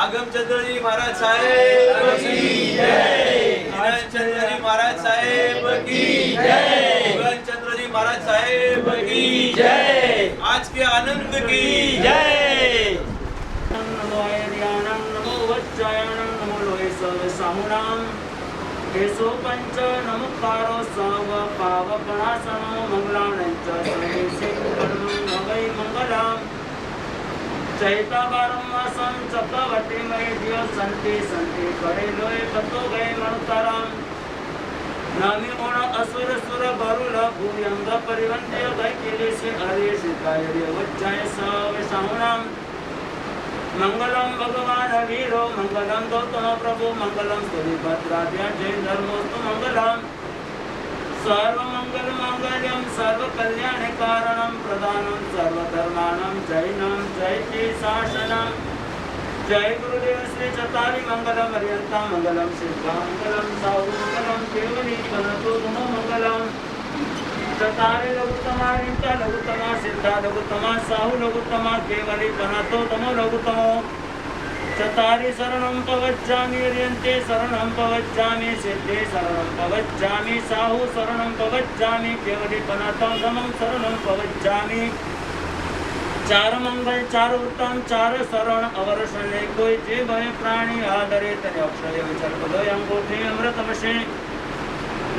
આગમચંદ્રજી મહારાજ સાહેબ કી જય, હિરણચંદ્રજી મહારાજ સાહેબ કી જય, હિરણચંદ્રજી મહારાજ સાહેબ કી જય, आज के आनंद की जय। नमो आयर्याणं नमो वज्रायणं नमो लोहे सर्व साहुणां केशो पंच नमस्कारो सर्व पावकणासनो मंगलानं च सर्वेषु कर्मं वै मंगलम् चैतावारं मासं चक्रवर्ती मयि दियो सन्ति सन्ति करे लोहे कतो गए मनुताराम नामी ओण असुर सुर बरुल भूयंग परिवंत्य गए केले से हरे शिकाय वज्राय सर्व साहुणां मंगलम भगवान वीरो मंगलम गौतम प्रभु मंगलम सुभद्राद्या जय धर्मोस्तु मंगलम सर्व मंगल मांगल्यम सर्व कल्याण कारणम प्रदानम सर्व धर्माणम जैनम जयति शासनम जय गुरुदेव श्री चतारी मंगलम हरियंता मंगलम शिवा मंगलम साहु मंगलम केवली कनतो गुण मंगलम चतारे लघुतमा नित्या लघुतमा सिद्धा लघुतमा साहु लघुतमा केवली कनतो तमो लघुतमो चतारी शरणं पवज्जामि हरियन्ते शरणं पवज्जामि सिद्धे शरणं पवज्जामि साहु शरणं पवज्जामि केवली कनतो तमं शरणं पवज्जामि चार मंगल चार उत्तम चार शरण अवरसने कोई जे भय प्राणी आदरे तने अक्षय विचार बदोय अंगूठे अमृत वशे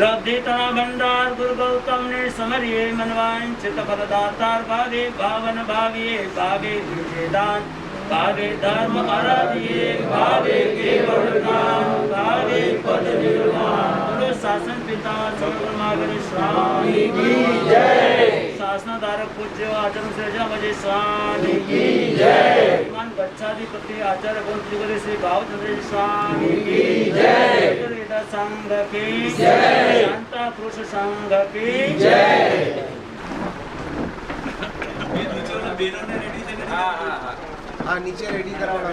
लब्धि तना भंडार गुरु गौतम ने समरिये मनवांचित फलदातार भावे भावन भाविये भावे दीजे दान भावे धर्म आराधिये भावे केवल ज्ञान भावे पद निर्वाण बोलो शासन पिता सद्गुरुनागर स्वामी की जय शासन धारक पूज्य आचरण श्रेष्ठ मजे स्वामी की जय मान गच्छाधिपति आचार्य गोविंद श्री भावचंद्र स्वामी की जय वेदा संघ की जय शांता पुरुष संघ की जय हाँ नीचे रेडी करावड़ा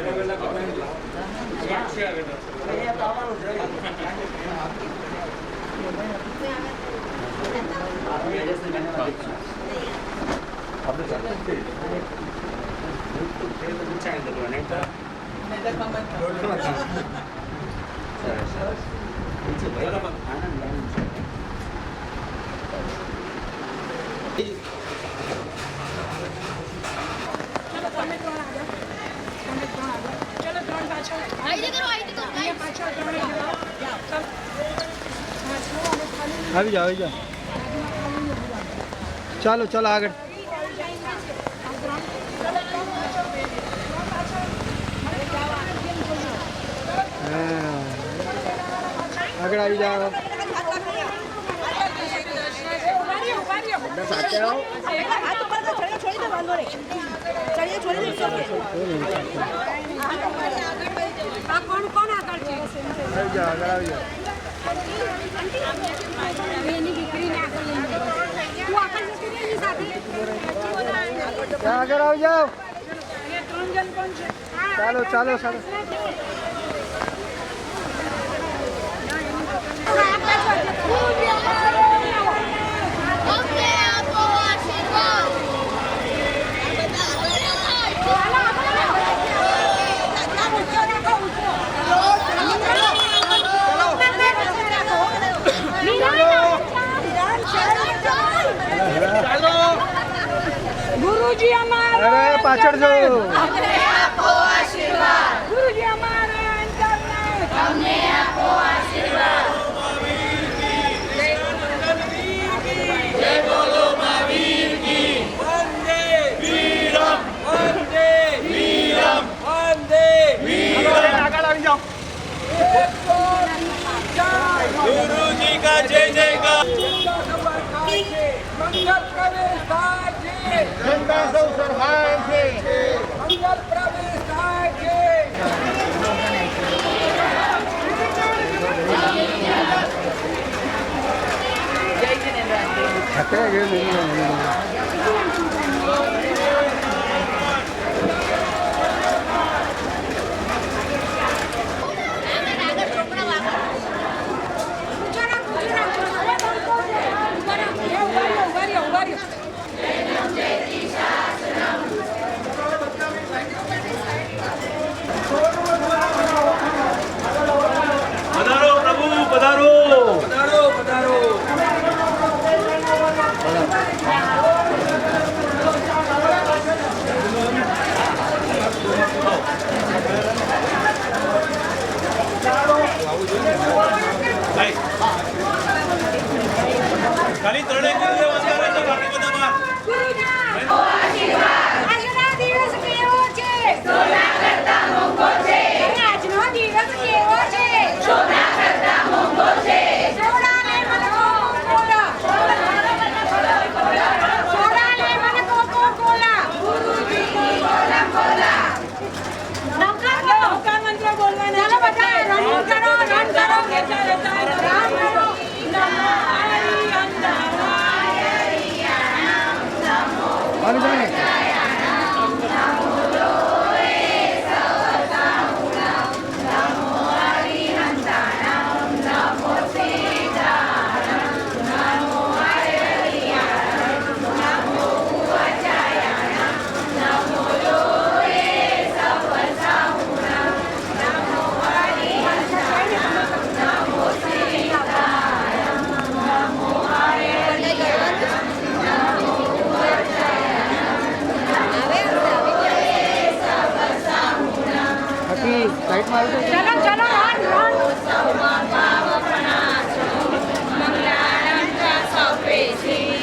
આવી જાઓ ચાલો ચાલો આગળ આગળ આવી જાઓ આગળ આવી જાઓ ચાલો ચાલો ચાલો गुरुजी हमारा अरे पाछड़ जो हमने आपको आशीर्वाद गुरुजी हमारे अंतर में हमने आपको आशीर्वाद जय बोलो महावीर की वंदे वीरम वंदे वीरम वंदे वीरम આગળ આવી જાઓ गुरु जी का जय जयकार मंगल प्रवेश ઘંટા સૌ સરહાય છે मंगल प्रवेश છકડા ગયેલું Thank you. સાઈડમાં આવી જાઓ. ચલો ચલો રન રન મંગલાણં ચ સપેશી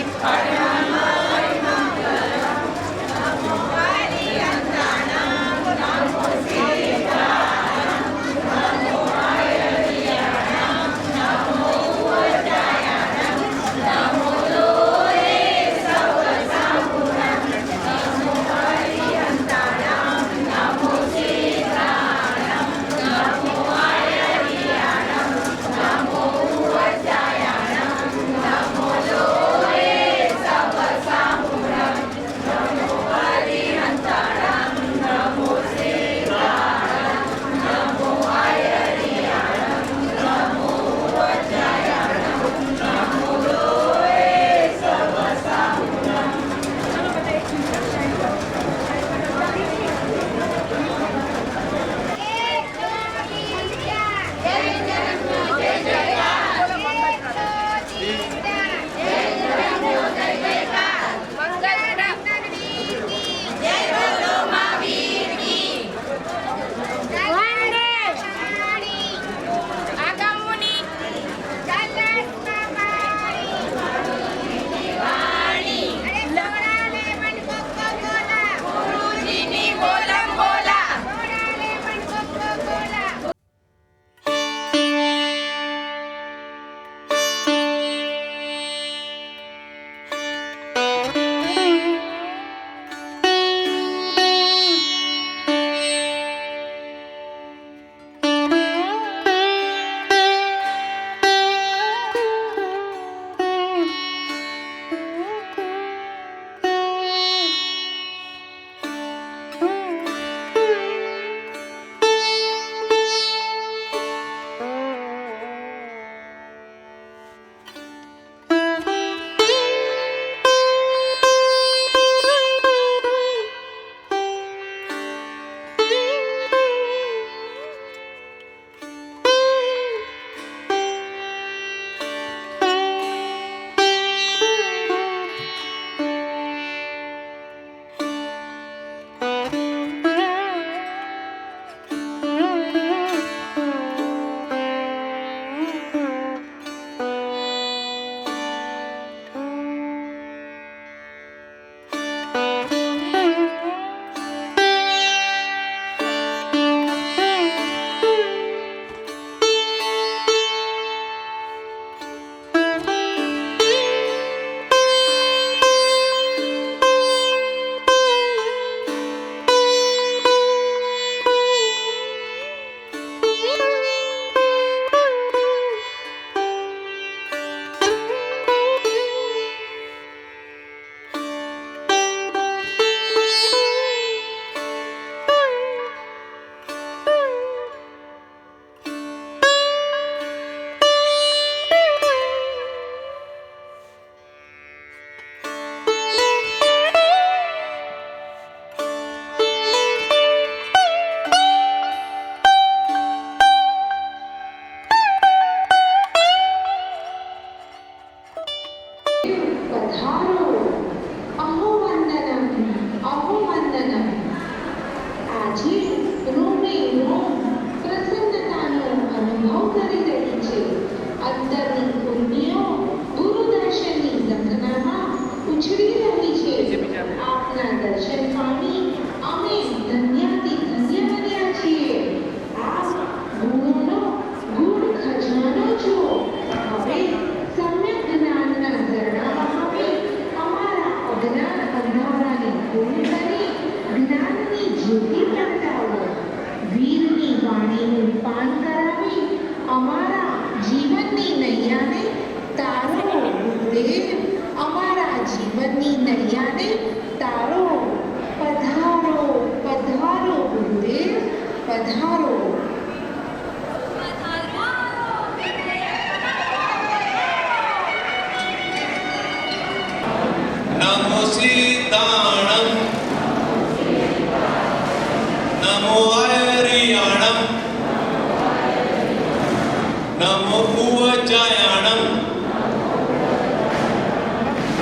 नमो उवचायाणं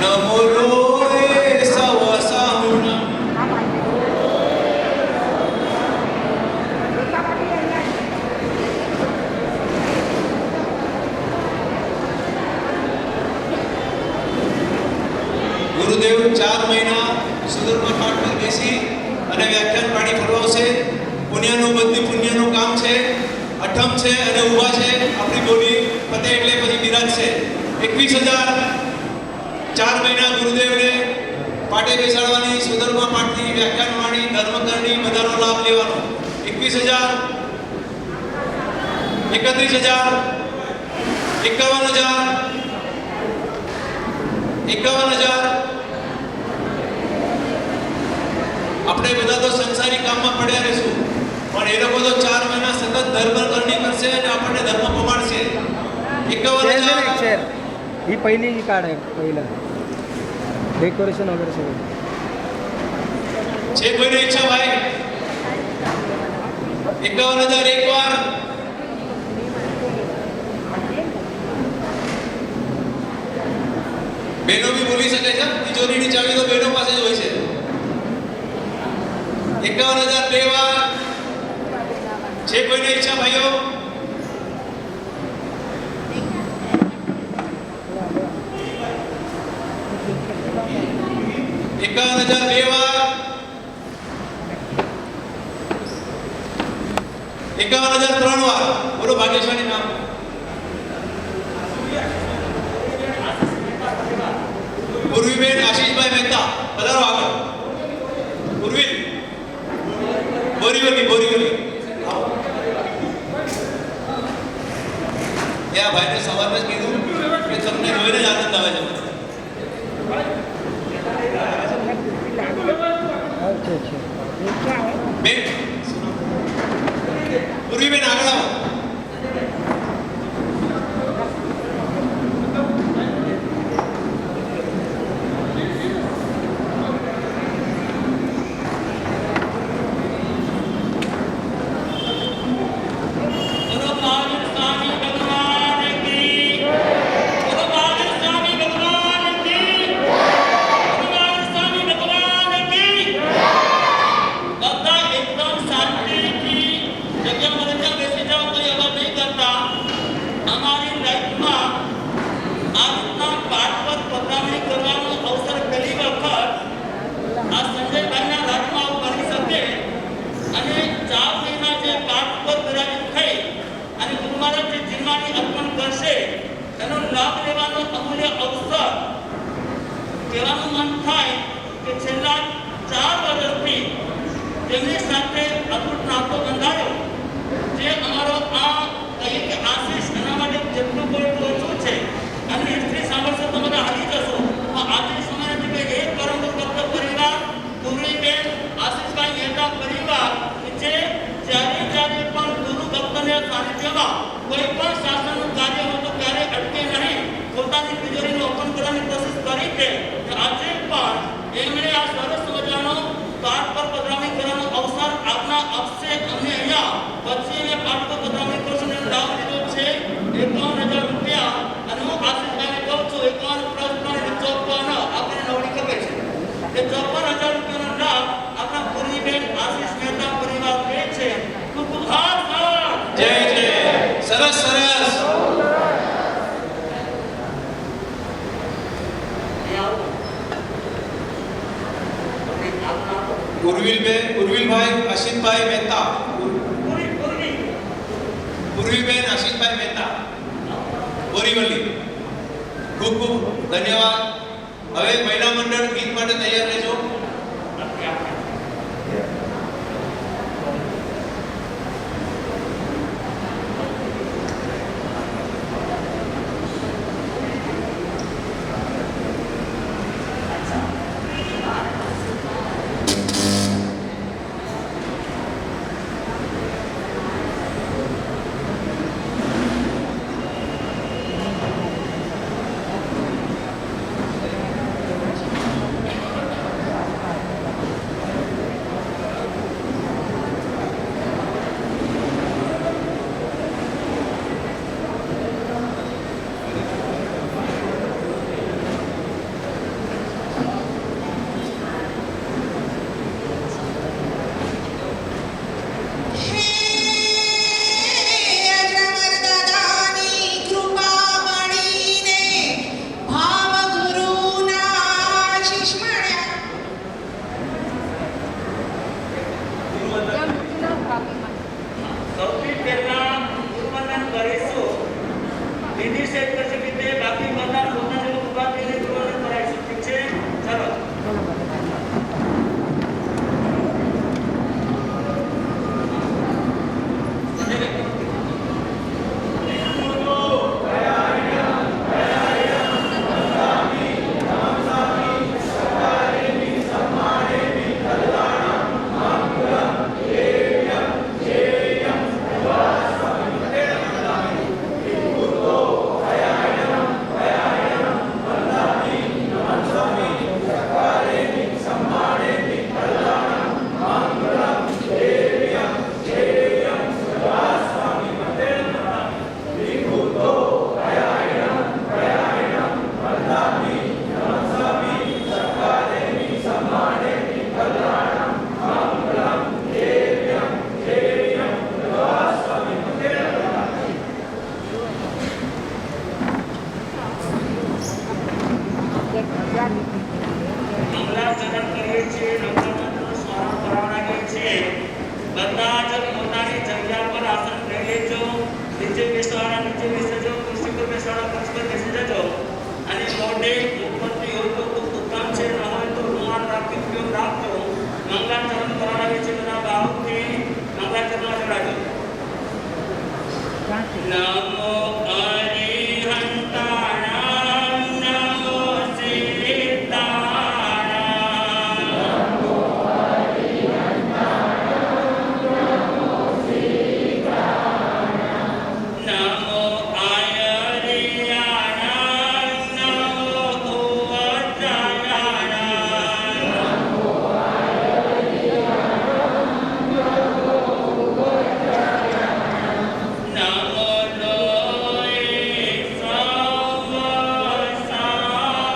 नमो लोहे सवसाहुणं અને વ્યાખ્યાન પાડી ફરવાવશે. પુણ્યનું બધી પુણ્યનું કામ છે. અઠમ છે અને ઊભા છે. આપણી બોલી પતે એટલે પછી બિરાજશે. 21,000 4 મહિના ગુરુદેવને પાટે બેસાડવાની, સુધર્મા પાઠની વ્યાખ્યાન વાણી, ધર્મકરણી બધાનો લાભ લેવાનો. 21,000 31,000 51,000 51,000. આપણે બધા તો સંસારી કામમાં પડ્યા રહીશું, પણ એ લોકો તો 4 મહિના સતત ધર્મકરણી કરશે અને આપણને ધર્મ પમાડશે. 51,000 ही पहिली कार्ड आहे पहिलं डेकोरेशन वगैरे सगळं છે કોઈની ઈચ્છા ભાઈ? 51,000 એક વાર. બહેનો બી બોલી શકે છે. તિજોરીની ચાવી તો બહેનો પાસે જ હોય છે. 51,000 બે વાર. છે કોઈની ઈચ્છા ભાઈઓ? 51,000 બે વાર. 51,000 ત્રણ વાર. બોલો ભાગ્યશાળી નામ. પૂર્વીબેન આશીષભાઈ મહેતા, પધારો આગળ. પૂર્વી બોરીવલી ત્યાં ભાઈને સવારમાં જ કીધું કે તમને જોઈને જ આનંદ આવે છે. બેન પૂર્વીબેન આગળ આવો. કહેવાનું મન થાય કે છેલ્લા 4 વર્ષથી તેમની સાથે અતૂટ નાતો બંધાયો. જે અમારો આ કહીએ કે આશીષ એના માટે જેટલું બોલતું ઓછું છે. અને હિસ્ટ્રી સાંભળશો તો બધા હારી જશો. આજે સમય નથી કે એક પરમ ભક્ત પરિવાર પૂર્વીબેન આશીષભાઈ મહેતા પરિવાર જે જ્યારે પણ ગુરુ ભક્તને સાનિધ્યમાં કોઈ પણ શાસનનું કાર્ય હોય તો ક્યારે અટકે નહીં. પોતાની તિજોરીને ઓપન કરવાની કોશિશ કરી છે. આજે પણ એમણે આ સરસ મજાનો પાઠ પર પધરામણી કરવાનો અવસર આપના આપશે. અમને અહીંયા પછી એ પાઠ પર પધરામણી કરશું એનો લાભ લીધો છે 51,000 રૂપિયા. અને હું આશીષભાઈને કહું છું 51+3=54 આપણને નવડી ખબર છે કે 54,000 રૂપિયાનો લાભ આપણા પૂર્વીબેન આશીષ મહેતા પરિવાર લે છે. ખૂબ આભાર. જય જય. સરસ સરસ. ઉર્વિલભાઈ આશીષભાઈ મહેતા. પૂર્વીબેન આશીષભાઈ મહેતા, બોરીવલી. ખૂબ ખૂબ ધન્યવાદ. હવે મહિલા મંડળ ગીત માટે તૈયાર રહેજો. નીચે બેસી જજો, ખુરશી પર બેસાડો, ખુરશી પર બેસી જજો. અને મોઢે ઉત્પત્તિ હોય તો ઉત્તમ છે, ન હોય તો રૂમાલ રાખી ઉપયોગ રાખજો. મંગલાચરણ કરાવે છે બધા ભાવથી મંગલાચરણ ચડાવજો. નમો અરિહંતાણામ નમો સિદ્ધાણામ નમો આયરિયાણામ નમો ઉવચાયાણામ નમો લોય સવ સાહોરામ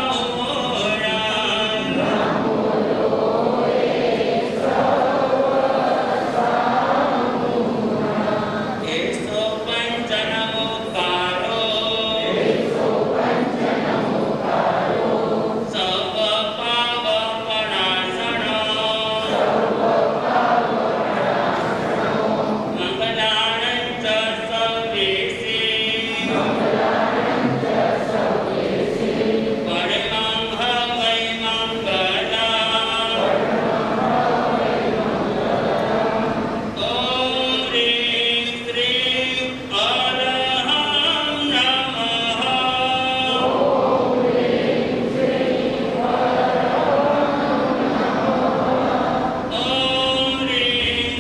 એસો પંચનમોકારો સવ પાવપણાસણો મંગલાનંચ સવેસી પરમંગ વૈ મંગલા ઓમ રીમ શ્રીમ અરહં નમઃ ઓમ રીમ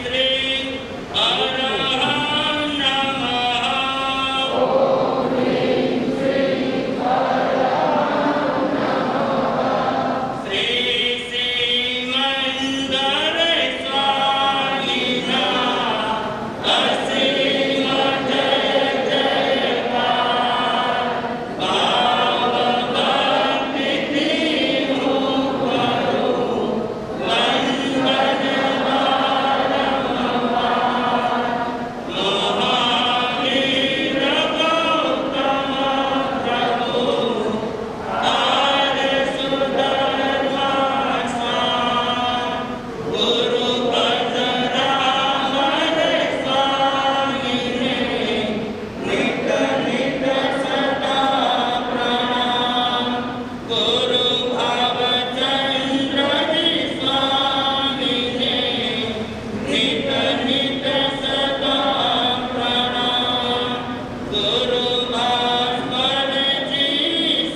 શ્રીમ અરહં નમઃ ઓમ રીમ શ્રીમ અરહં નમઃ શ્રી સિમંદર સ્વામીના અસીમ જય જયકાર ભાવ ભક્તિથી હું કરું વંદન વારંવાર મહાવીર ગૌતમ પ્રભુ આર સુધર્મા સ્વામ ગુરુ અજરામર સ્વામીને નિત નિત સદા પ્રણામ ગુરુ ભાવચંદ્રજી સ્વામીને નિત નિત સદા પ્રણામ ગુરુ ભાસ્કરજી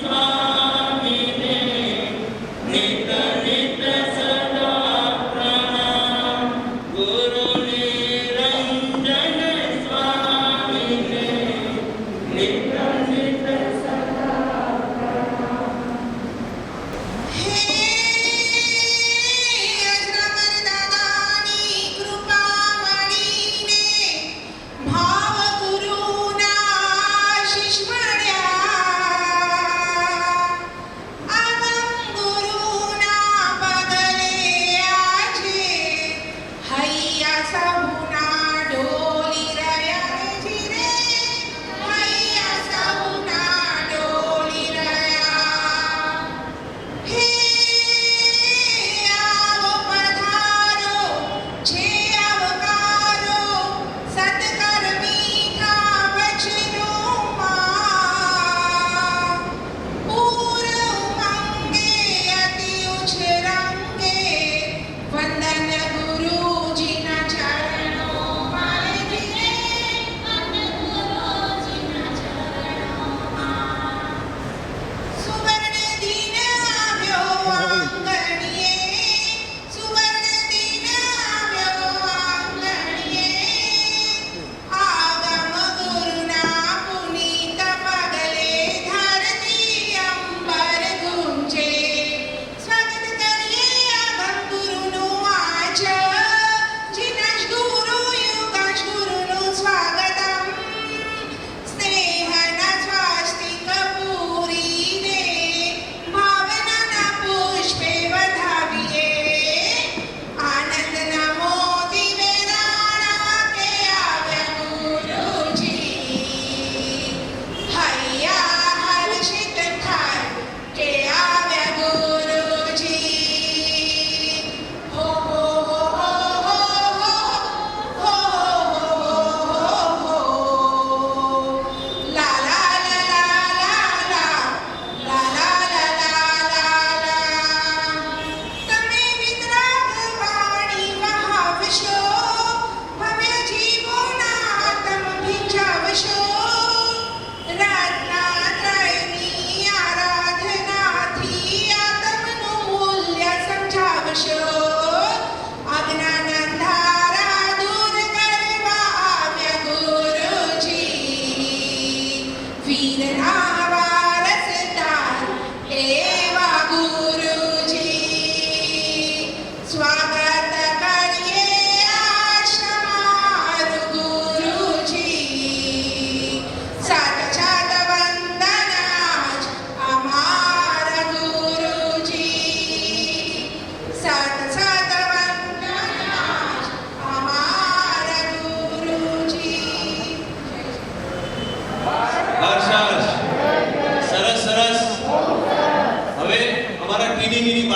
સ્વામીને નિત નિત સદા પ્રણામ ગુરુ નિરંજન સ્વામીને નિત નિત સદા હે અજનમર દાદાની કૃપા મળીને ભાવ ગુરુના શિષ મળ્યા. આગમ ગુરુના પગલે આજે હૈયા સહુના ડોલી રહ્યા જીરે, હૈયા સહુના ડોલી રહ્યા. હે આવો પધારો છે આવકારો સત્કર્મી થા વચનો માન.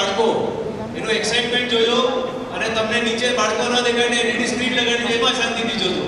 બાળકો એનું એક્સાઇટમેન્ટ જોજો અને તમને નીચે બાળકો ના દેખાય એલઈડી સ્ક્રીન લગાડી એમાં શાંતિથી જોજો.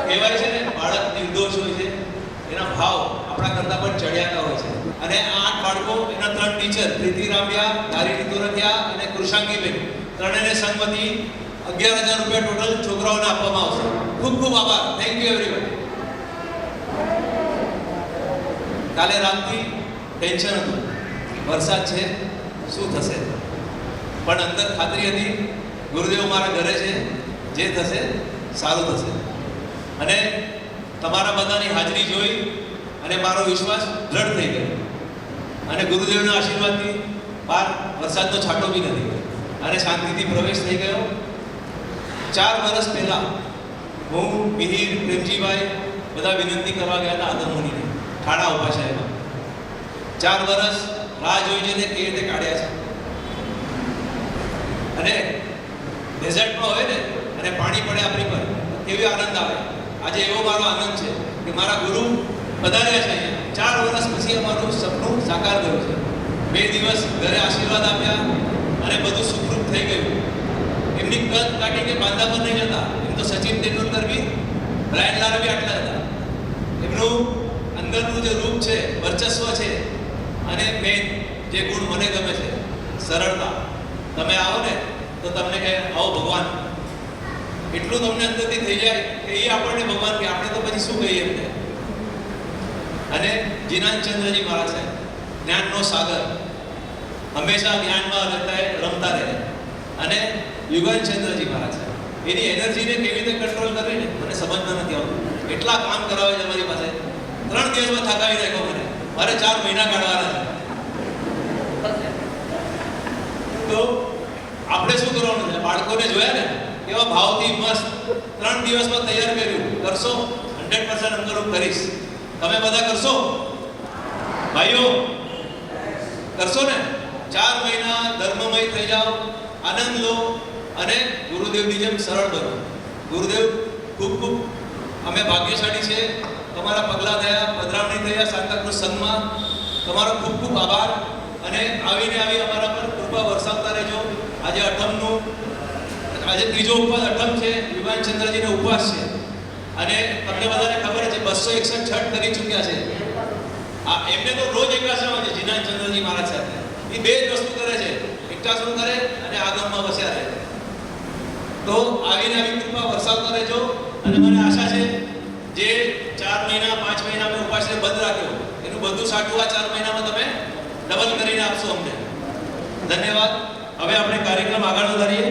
કહેવાય છે ને બાળક નિર્દોષ હોય છે એના ભાવ આપણા કરતા પણ ચડિયાતા હોય છે. અને આ 8 બાળકો એના 3 ટીચર પ્રીતિ રામિયા, ધારિણી તોરતિયા અને કૃષાંગીબેન ત્રણેયને સંમતિ 11,000 રૂપિયા ટોટલ છોકરાઓને આપવામાં આવશે. ખૂબ ખૂબ આભાર. Thank you everyone. કાલે રાતથી ટેન્શન હતું, વરસાદ છે શું થશે, પણ અંદર ખાતરી હતી ગુરુદેવ મારા ઘરે છે, જે થશે સારું થશે. અને તમારા બધાની હાજરી જોઈ અને મારો વિશ્વાસ દ્રઢ થઈ ગયો અને ગુરુદેવના આશીર્વાદથી બહાર વરસાદનો છાંટો બી નથી અને શાંતિથી પ્રવેશ થઈ ગયો. 4 વર્ષ પહેલા હું મિહિર, પ્રેમજીભાઈ બધા વિનંતી કરવા ગયા હતા આદમુનિને ખાડા ઉભા છે એમાં. 4 વર્ષ રાહ જોઈ જઈને કેવી રીતે કાઢ્યા છે. અને ડેઝર્ટમાં હોય ને અને પાણી પડે આપણી પર કેવી આનંદ આવે. આજે એવો મારો આનંદ છે કે મારા ગુરુ પધાર્યા છે અહીંયા. 4 વર્ષ પછી અમારું સપનું સાકાર થયું છે. 2 દિવસ ઘરે આશીર્વાદ આપ્યા અને બધું સુખરૂપ થઈ ગયું. એમની કદ કાઢી કે બાંધા પર નહીં હતા. એમ તો સચિન તેંડુલકર બી, બ્રાયન લારા બી આટલા હતા. એમનું અંદરનું જે રૂપ છે, વર્ચસ્વ છે અને મેન જે ગુણ મને ગમે છે સરળતા. તમે આવો ને તો તમને કહે આવો ભગવાન, એટલું તમને અંદરથી થઈ જાય કે એ આપણને ભગવાન કે આપણે તો પછી શું કહીએ એમને. અને જીનાચંદ્રજી મહારાજ છે જ્ઞાનનો સાગર, હંમેશા જ્ઞાનમાં રમતા રહે. અને યુગનચંદ્રજી મહારાજ છે એની એનર્જીને કેવી રીતે કંટ્રોલ કરવી ને મને સમજમાં નથી આવતું. એટલા કામ કરાવે છે અમારી પાસે. 3 દિવસમાં થકાવી નાખ્યો મને. મારે 4 મહિના કાઢવાના છે. તો આપણે શું કરવાનું છે? બાળકોને જોયા ને કેવા ભાવથી મસ્ત 3 દિવસમાં તૈયાર કર્યું. કરશો? 100% અંકલ હું કરીશ. તમે બધા કરશો ભાઈઓ? કરશો ને? 4 મહિના ધર્મમય થઈ જાઓ, આનંદ લો અને ગુરુદેવની જેમ સરળ બનો. ગુરુદેવ ખૂબ ખૂબ અમે ભાગ્યશાળી છે. તમારા પગલાં થયા, પધરામણી થયા સાંતાક્રુઝ સંઘમાં. તમારો ખૂબ ખૂબ આભાર. અને આવીને આવી અમારા પર કૃપા વરસાવતા રહેજો. આજે અઠમનું, આજે ત્રીજો ઉપવાસ અઠમ છે. યુગાનચંદ્રજીનો ઉપવાસ છે અને તમને બધાને ખબર છે 261 છઠ કરી ચૂક્યા છે. એમને તો રોજ એકાસન હોય છે જીનાચંદ્રજી મહારાજ સાથે. એ 2 જ વસ્તુ કરે છે, એકાસન કરે અને આગમમાં વસ્યા રહે. તો આવીને આવી કૃપા વરસાવતા રહેજો. અને મને આશા છે જે 4 મહિના 5 મહિના મેં ઉપાસને બંધ રાખ્યો એનું બધું સાટું આ 4 મહિનામાં તમે ડબલ કરીને આપશો અમને. ધન્યવાદ. હવે આપણે કાર્યક્રમ આગળ વધારીએ.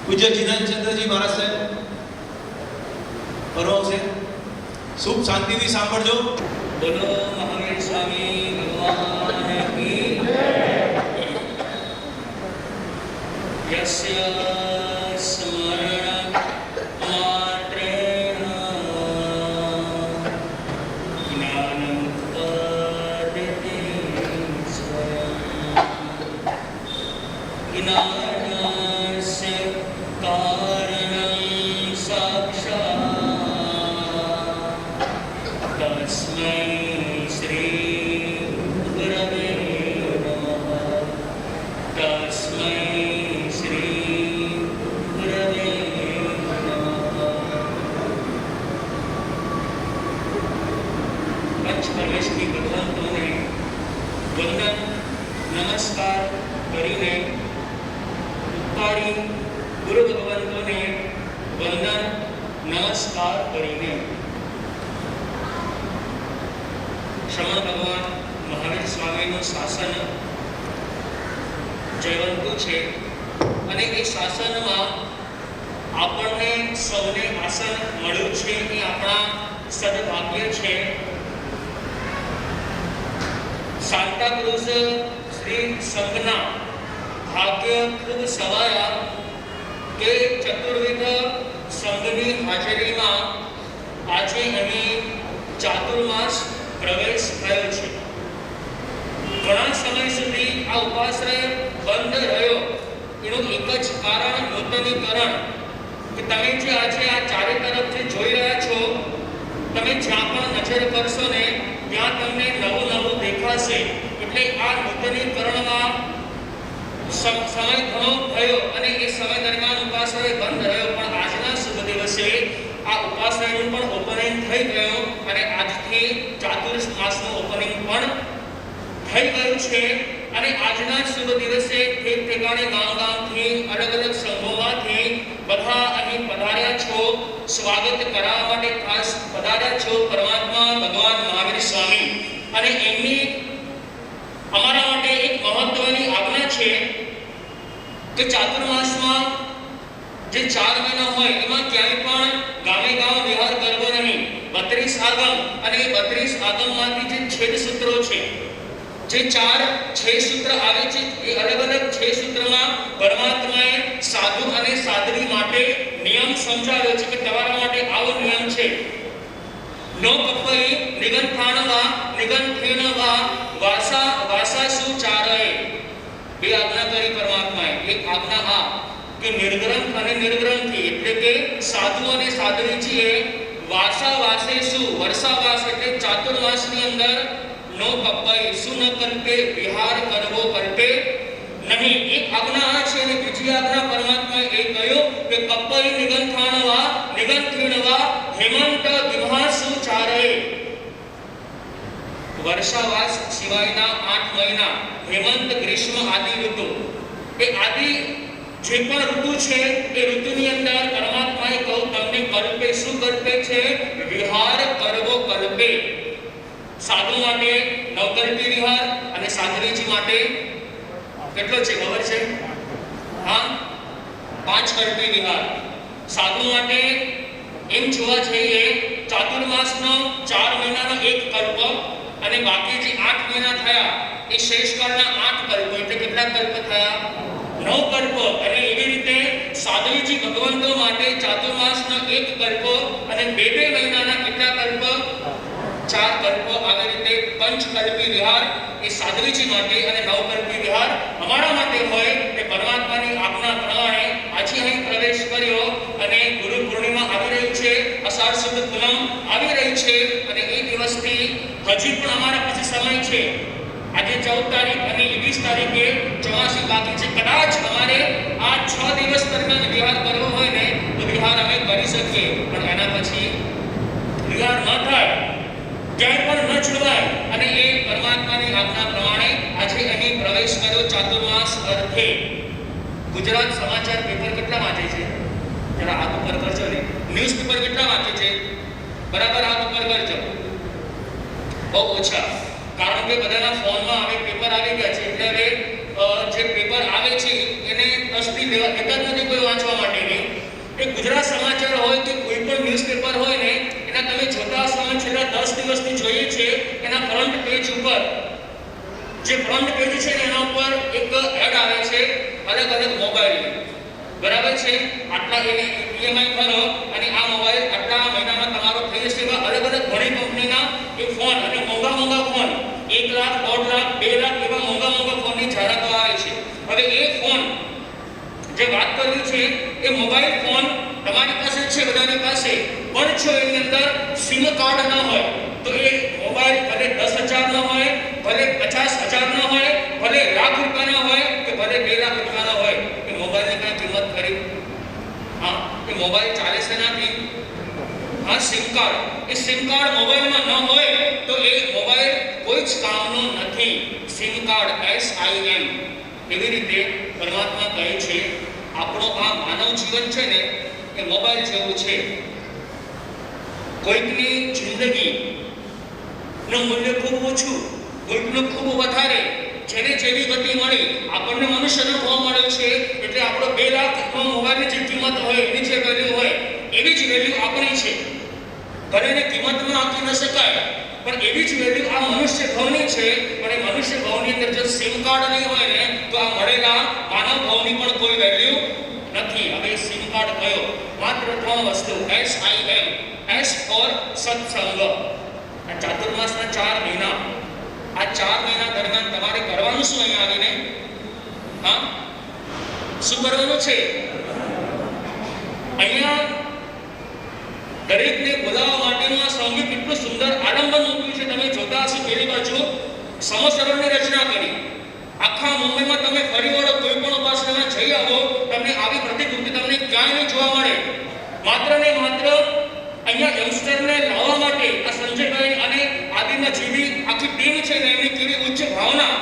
પૂજ્ય જીનચંદ્રજી મહારાજ સાહેબ પરમહંસ શુભ શાંતિથી સાંભળજો. બોલો મહાવીર સ્વામી ભગવાન કી જય. યસ્ય સ્મરણ માત્રેણ જ્ઞાનં ઉત્પદ્યતે સ્વયં. જ્ઞાનસ્ય કારણં સાક્ષાત તસ્મૈ શ્રી ગુરવે નમઃ. તસ્મૈ શ્રી ગુરવે નમઃ. પંચપરમેશ્વરી ભગવંતોને વંદન નમસ્કાર કરીને ઉપકારી ગુરુ ભગવંતોને વંદન નમસ્કાર કરીને શ્રમણ ભગવાન મહાવીર સ્વામીનું શાસન જયવંતું છે અને એ શાસનમાં આપણને સૌને આસન મળ્યું છે એ આપણા સદભાગ્ય છે. સાન્તા ક્રુઝ શ્રી સંઘના ભાગ્ય ખૂબ સવાયા કે ચતુર્વિધ સંઘની હાજરીમાં આજે અહીં ચાતુર્માસ પ્રવેશ થયો છે. ઘણા સમય સુધી આ ઉપાશ્રય બંધ રહ્યો એનું એક જ કારણ નૂતનીકરણ કે તમે જે આજે આ ચારે તરફ જે જોઈ રહ્યા છો, તમે જ્યાં પણ નજર કરશો ને ત્યાં તમને નવું નવું દેખાશે. એટલે આ નૂતનીકરણમાં સમય ઘણો થયો અને એ સમય દરમિયાન ઉપાશ્રય બંધ રહ્યો, પણ આજના શુભ દિવસે આ ઉપાશ્રયનું પણ ઓપનિંગ થઈ ગયું અને આજથી ચાતુર્માસનું ઓપનિંગ પણ થઈ ગયું છે. અને આજના શુભ દિવસે એક ઠેકાણે ગામથી અલગ અલગ સંઘોમાંથી બધા અહીં પધાર્યા છો. સ્વાગત કરાવવા માટે ખાસ પધાર્યા છો પરમાત્મા ભગવાન મહાવીર સ્વામી. અને એમની અમારા માટે એક મહત્વની આજ્ઞા છે કે ચાતુર્માસમાં જે 4 મહિના હોય એમાં ક્યાંય પણ ગામે ગામ વિહાર કરવો નહીં. 32 આગમ અને 32 આગમમાંથી જે છેદ સૂત્રો છે, જે 4 છેદ સૂત્ર આવે છે, એ અલગ અલગ છેદ સૂત્રમાં પરમાત્માએ સાધુ અને સાધ્વી માટે નિયમ સમજાવ્યો છે કે તમારા માટે આવો નિયમ છે. નો કપઈ નિગંથાણવા નિગંથેણવા વાસાસુ ચારય. બે આજ્ઞા કરી પરમાત્માએ. એક આજ્ઞા આ કે નિર્ગ્રંથ અને નિર્ગ્રંથી એટલે કે સાધુ અને સાધ્વીજીએ વાસેસુ વર્ષાવાસ એટલે ચાતુર્માસની અંદર નો કપઈ સુન કલ્પે વિહાર કરવો કલ્પે નહીં. એક આજ્ઞા આ છે અને બીજી આજ્ઞા પરમાત્માએ એ કહ્યું કે કપઈ નિગંથાણવા નિગંથીણવા હેમંત દિવાસુ ચારય. વર્ષાવાસ સિવાયના 8 મહિના હેમંત ગ્રીષ્મ આદિ ઋતુ એ આદિ જે પણ ઋતુ છે એ ઋતુની અંદર પરમાત્માએ કહ્યું તમને કલ્પે શું કલ્પે છે? વિહાર કરવો કલ્પે. સાધુ માટે નવકલ્પી વિહાર અને સાધ્વીજી માટે કેટલો છે ખબર છે? હા, 5 કલ્પી વિહાર. સાધુ માટે એમ જોવા જઈએ ચાતુર્માસનો 4 મહિનાનો એક કલ્પ અને બાકી જે 8 મહિના થયા એ શેષકાળના 8 કલ્પ એટલે કેટલા કલ્પ થયા? 9 કલ્પ. અને એવી રીતે સાધ્વીજી ભગવંતો માટે ચાતુર્માસનો એક કલ્પ અને 2 મહિનાના કેટલા કલ્પ? 4 કલ્પ. આવી રીતે પંચકલ્પી વિહાર એ સાધ્વીજી માટે અને નવકલ્પી વિહાર અમારા માટે હોય એ પરમાત્માની આજ્ઞા પ્રમાણે આજે અહીં પ્રવેશ કર્યો. અને ગુરુ પૂર્ણિમા આવી રહી છે, અષાઢ સુદ પૂનમ આવી રહી છે અને એ દિવસથી હજી પણ અમારા પાસે સમય છે. આજે 14 તારીખ અને 20 તારીખે ચોમાસી બાકી છે. કદાચ અમારે આ 6 દિવસ દરમિયાન વિહાર કરવો હોય ને તો વિહાર અમે કરી શકીએ, પણ એના પછી વિહાર ન થાય, ક્યાંય પણ ન છોડવાય. અને એ પરમાત્માની આજ્ઞા પ્રમાણે આજે અહીં પ્રવેશ કર્યો ચાતુર્માસ અર્થે. ગુજરાત સમાચાર પેપર કેટલા વાંચે છે? જરા હાથ ઉપર કરજો ને. ન્યૂઝપેપર કેટલા વાંચે છે? બરાબર હાથ ઉપર કરજો. બહુ ઓછા, કારણ કે બધાના ફોનમાં હવે પેપર આવી ગયા છે એટલે હવે જે પેપર આવે છે એને તસ્દી લેવા દેતા જ નથી કોઈ વાંચવા માટેની. એ ગુજરાત સમાચાર હોય કે કોઈ પણ ન્યૂઝપેપર હોય ને એના તમે જોતા હશો છેલ્લા 10 દિવસથી જોઈએ છે એના ફ્રન્ટ પેજ ઉપર જે ફ્રન્ટ પેજ છે ને એના ઉપર એક એડ આવે છે અલગ અલગ મોબાઈલ. બરાબર છે, આટલા ઈએમઆઈ ભરો અને આ મોબાઈલ આટલા મહિનામાં તમારો થઈ જશે. એવા અલગ અલગ ઘણી કંપનીના એ ફોન અને મોંઘા ફોન 1 લાખ 1.5 લાખ 2 લાખ એવા મોંઘા ફોનની જાહેરાતો આવે છે. હવે એ ફોન જે વાત કરવી છે એ મોબાઈલ ફોન તમારી પાસે છે, બધાની પાસે, પણ જો એની અંદર સિમ કાર્ડ ન હોય તો એ મોબાઈલ ભલે 10,000 નો હોય, ભલે 50,000 નો હોય, ભલે લાખ રૂપિયાનો હોય કે ભલે 2 લાખ રૂપિયાનો હોય, એ મોબાઈલની કઈ કિંમત ખરી? હા, એ મોબાઈલ ચાલે છે નથી. હા, સિમ કાર્ડ, એ સિમ કાર્ડ મોબાઈલમાં ન હોય તો એ મોબાઈલ કોઈ જ કામનો નથી. Sim card SIM. એવી રીતે પરમાત્મા કહે છે આપણો આ માનવ જીવન છે ને એ મોબાઈલ જેવું છે. કોઈકની જિંદગીનું મૂલ્ય ખૂબ ઓછું, કોઈકનું ખૂબ વધારે. જેને જેવી ગતિ મળી, આપણને મનુષ્યનો ભાવ મળ્યો છે એટલે આપણો 2 લાખનો મોબાઈલની જે કિંમત હોય, એની જે વેલ્યુ હોય એવી જ વેલ્યુ આપણી છે. ભલે એને કિંમતમાં આપી ન શકાય પણ એવી જ વેલ્યુ આ મનુષ્ય ભાવની છે. પણ એ મનુષ્ય ભાવની અંદર જો સિમ કાર્ડ નહીં હોય ને તો આ મળેલા માનવ ભાવની પણ કોઈ વેલ્યુ નથી. હવે સિમ કાર્ડ કયો? માત્ર 3 વસ્તુ, SIM. S ફોર સત્સંગ. આ ચાતુર્માસના 4 મહિના, આ 4 મહિના દરમિયાન તમારે કરવાનું શું? અહીંયા આવીને હા શું કરવાનું છે? અહીંયા દરેકને બોલાવવા માટેનું આ સંગીત કેટલું સુંદર આલંબન મૂક્યું છે. તમે જોતા હશો પેલી બાજુ સમસરણની રચના કરી. આખા મુંબઈમાં તમે ફરી વળો, કોઈ પણ ઉપાસનામાં જઈ આવો, તમને આવી પ્રતિકૃતિ તમને ક્યાંય નહીં જોવા મળે. માત્ર ને માત્ર અહીંયા યંગસ્ટરને લાવવા માટે આ સંજયભાઈ અને આદિના જેવી આખી ટીમ છે ને એમની કેવી ઉચ્ચ ભાવના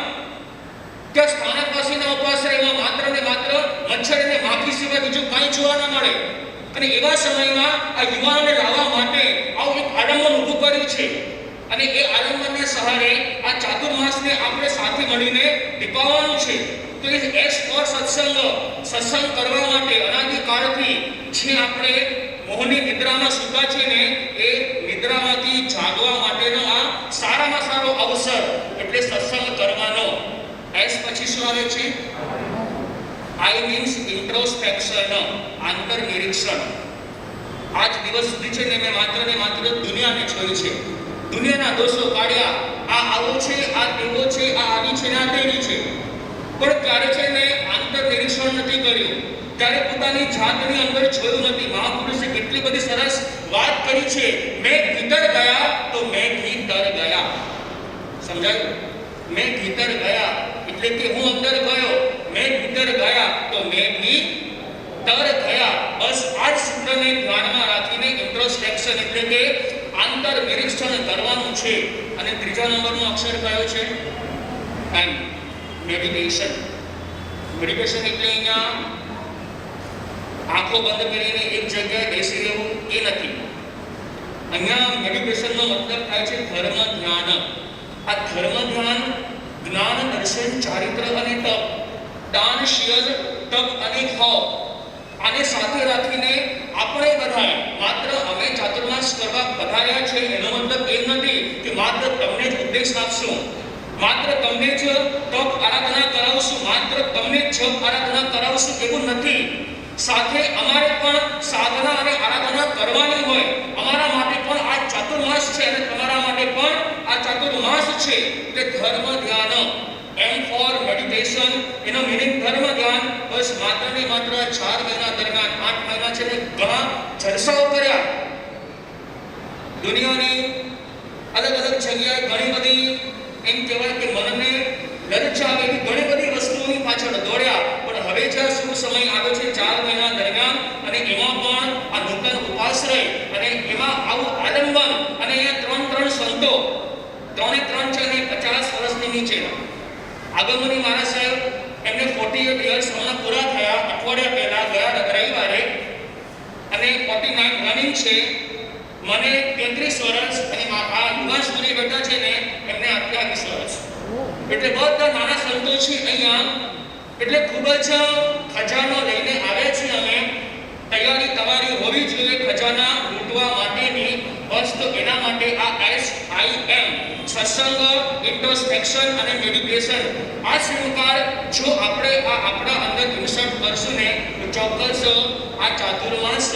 કે સ્થાનકવાસીના ઉપાશ્રયમાં માત્ર ને માત્ર મચ્છર અને માખી સિવાય બીજું કાંઈ જોવા ન મળે. અને એવા સમયમાં આ યુવાનોને લાવવા માટે આવું એક આડંબર ઊભું કર્યું છે. અને એ આડંબરને સહારે આ ચાતુર્માસને આપણે સાથે મળીને દીપાવવાનું છે. તો એ S ફોર સત્સંગ, સત્સંગ કરવા માટે અનાદિકાળથી જે આપણે મોહની નિદ્રામાં સૂતા છે ને એ નિદ્રામાંથી જાગવા માટેનો આ સારામાં સારો અવસર એટલે સત્સંગ કરવાનો. S પછી શું આવે છે? I means introspection, આંતરનિરીક્ષણ. આજ દિવસ સુધી છે ને મેં માત્ર ને માત્ર દુનિયાને જોઈ છે, દુનિયાના દોષો કાઢ્યા. આ આવો છે, આ તેવો છે, આ આવી છે ને આ તેવી છે. પણ ત્યારે છે ને આંતરનિરીક્ષણ નથી કર્યું, ત્યારે પોતાની જાતની અંદર જોયું નથી. મહાપુરુષે કેટલી બધી સરસ વાત કરી છે. મેં ભીતર ગયા તો મેં ભીતર ગયા. સમજાયું? મેં ભીતર ગયા એટલે કે હું અંદર ગયો, મેં ભીતર ગયા તો મેં ભીતર ગયા. બસ આ જ સૂત્રને ધ્યાનમાં રાખીને ઇન્ટ્રોસ્પેક્શન એટલે કે આંતરનિરીક્ષણ કરવાનું છે. અને 3જા નંબરનો અક્ષર કયો છે? એમ. મેડિટેશન. મેડિટેશન એટલે અહીંયા આંખો બંધ કરીને એક જગ્યાએ બેસી રહેવું એ નથી. અહીંયા મેડિટેશનનો મતલબ થાય છે ધર્મ ધ્યાન. આ ધર્મ ધ્યાન, જ્ઞાન, દર્શન, ચારિત્ર અને તપ, દાન, શીલ, તપ અને ભાવ, આને સાથે રાખીને આપણે બધાએ માત્ર અમે ચાતુર્માસ કરવા પધાર્યા છે એનો મતલબ એ નથી કે માત્ર તમને જ ઉપદેશ આપશું, માત્ર તમને જ તપ આરાધના કરાવશું, માત્ર તમને જ જપ આરાધના કરાવશું એવું નથી. સાથે અમારે પણ સાધના અને આરાધના કરવાની હોય. અમારા માટે પણ આ ચાતુર્માસ છે અને તમારા માટે પણ આ ચાતુર્માસ છે. એટલે ધર્મ ધ્યાન, એમ ફોર મેડિટેશન, એનો મીનિંગ ધર્મ ધ્યાન. બસ માત્ર ને માત્ર 4 મહિના દરમિયાન 8 મહિના છે ને ઘણા જલસાઓ કર્યા. દુનિયાની અલગ અલગ જગ્યાએ ઘણી બધી એમ કહેવાય કે મનને લલચાવે એવી ઘણી બધી વસ્તુઓની પાછળ દોડ્યા. પણ હવે જ્યાં શુભ સમય આવે છે 4 મહિના દરમિયાન અને એમાં પણ આ નૂતન ઉપાશ્રય અને એમાં આવું આલંબન અને અહીંયા 3 સંતો, 3 છે અને 50 વર્ષની નીચે આગમની મહારાજ સાહેબ એમને 48 યર્સ હમણાં પૂરા થયા અઠવાડિયા પહેલા ગયા રવિવારે, અને 49 રનિંગ છે. મને 33 વર્ષ અને આ યુવા સૂર્ય બેઠા છે ને એમને 28 વર્ષ. એટલે બધા નાના સંતો છે અહીંયા. એટલે ખૂબ જ ખજાનો લઈને આવ્યા છીએ અમે. તૈયારી તમારી હોવી જોઈએ ખજાના લૂંટવા માટેની. બસ તો એના માટે આ SIM સત્સંગ, ઇન્ટ્રોસ્પેક્શન અને મેડિટેશન આ શૃંગાર જો આપણે આપણા અંદર ઇન્સર્ટ કરશું ને તો ચોક્કસ આ ચાતુર્માસ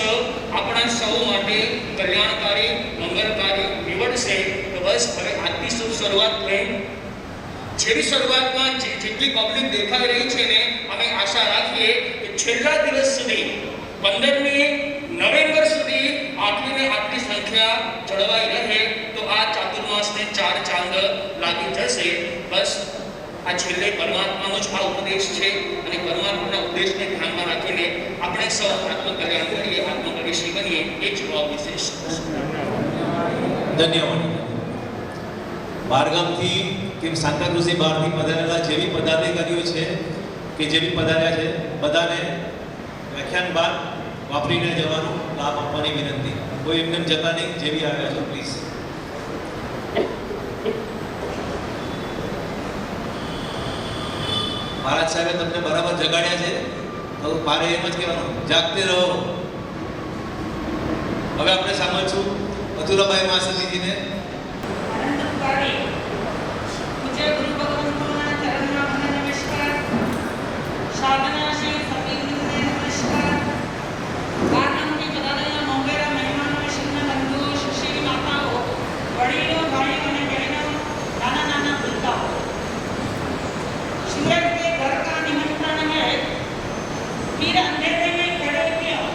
આપણા સૌ માટે કલ્યાણકારી, મંગલકારી નીવડશે. તો બસ હવે આજની શુભ શરૂઆત થઈ. જેવી શરૂઆતમાં જેટલી પબ્લિક દેખાઈ રહી છે ને, અમે આશા રાખીએ કે છેલ્લા દિવસ સુધી 15મી નવેમ્બર સુધી આટલી સંખ્યા જળવાઈ રહે તો આ ચાતુર્માસને 4 ચાંદ લાગી જશે. બસ આ છેલ્લે પરમાત્માનો જ આ ઉપદેશ છે, અને પરમાત્માના ઉપદેશને ધ્યાનમાં રાખીને આપણે સૌ આત્મકલ્યાણ કરીએ, આત્મકરિષી બનીએ, એ જ ભાવ વિશેષ. ધન્યવાદ. બહારગામથી કે સાંતાક્રુઝની બહારથી પધારેલા જેવી પદાધિકારીઓ છે કે જેવી પધાર્યા છે બધાને વ્યાખ્યાન બાદ વાપરીને જવાનું લાભ આપવાની વિનંતી. કોઈ એમને જતા નહીં, જેવી આવ્યા છો પ્લીઝ. મહારાજ સાહેબે તમને બરાબર જગાડ્યા છે તો મારે એમ જ કહેવાનું, જાગતે રહો. હવે આપણે સાંભળશું મથુરાભાઈ માસતીજીને. मुझे गुरु भगवंतों चरण में नमस्कार, साधना से सभी ने नमस्कार, गानम की पदार्थ मोगेरा महिमा नमस्कार बंधु सुशील माताओं, वडीलों, भाइयों અને બહેનો, નાના નાના વૃદ્ધાઓ, सूरज के घर का निमंत्रण है, फिर अंधेरे में खड़े क्यों?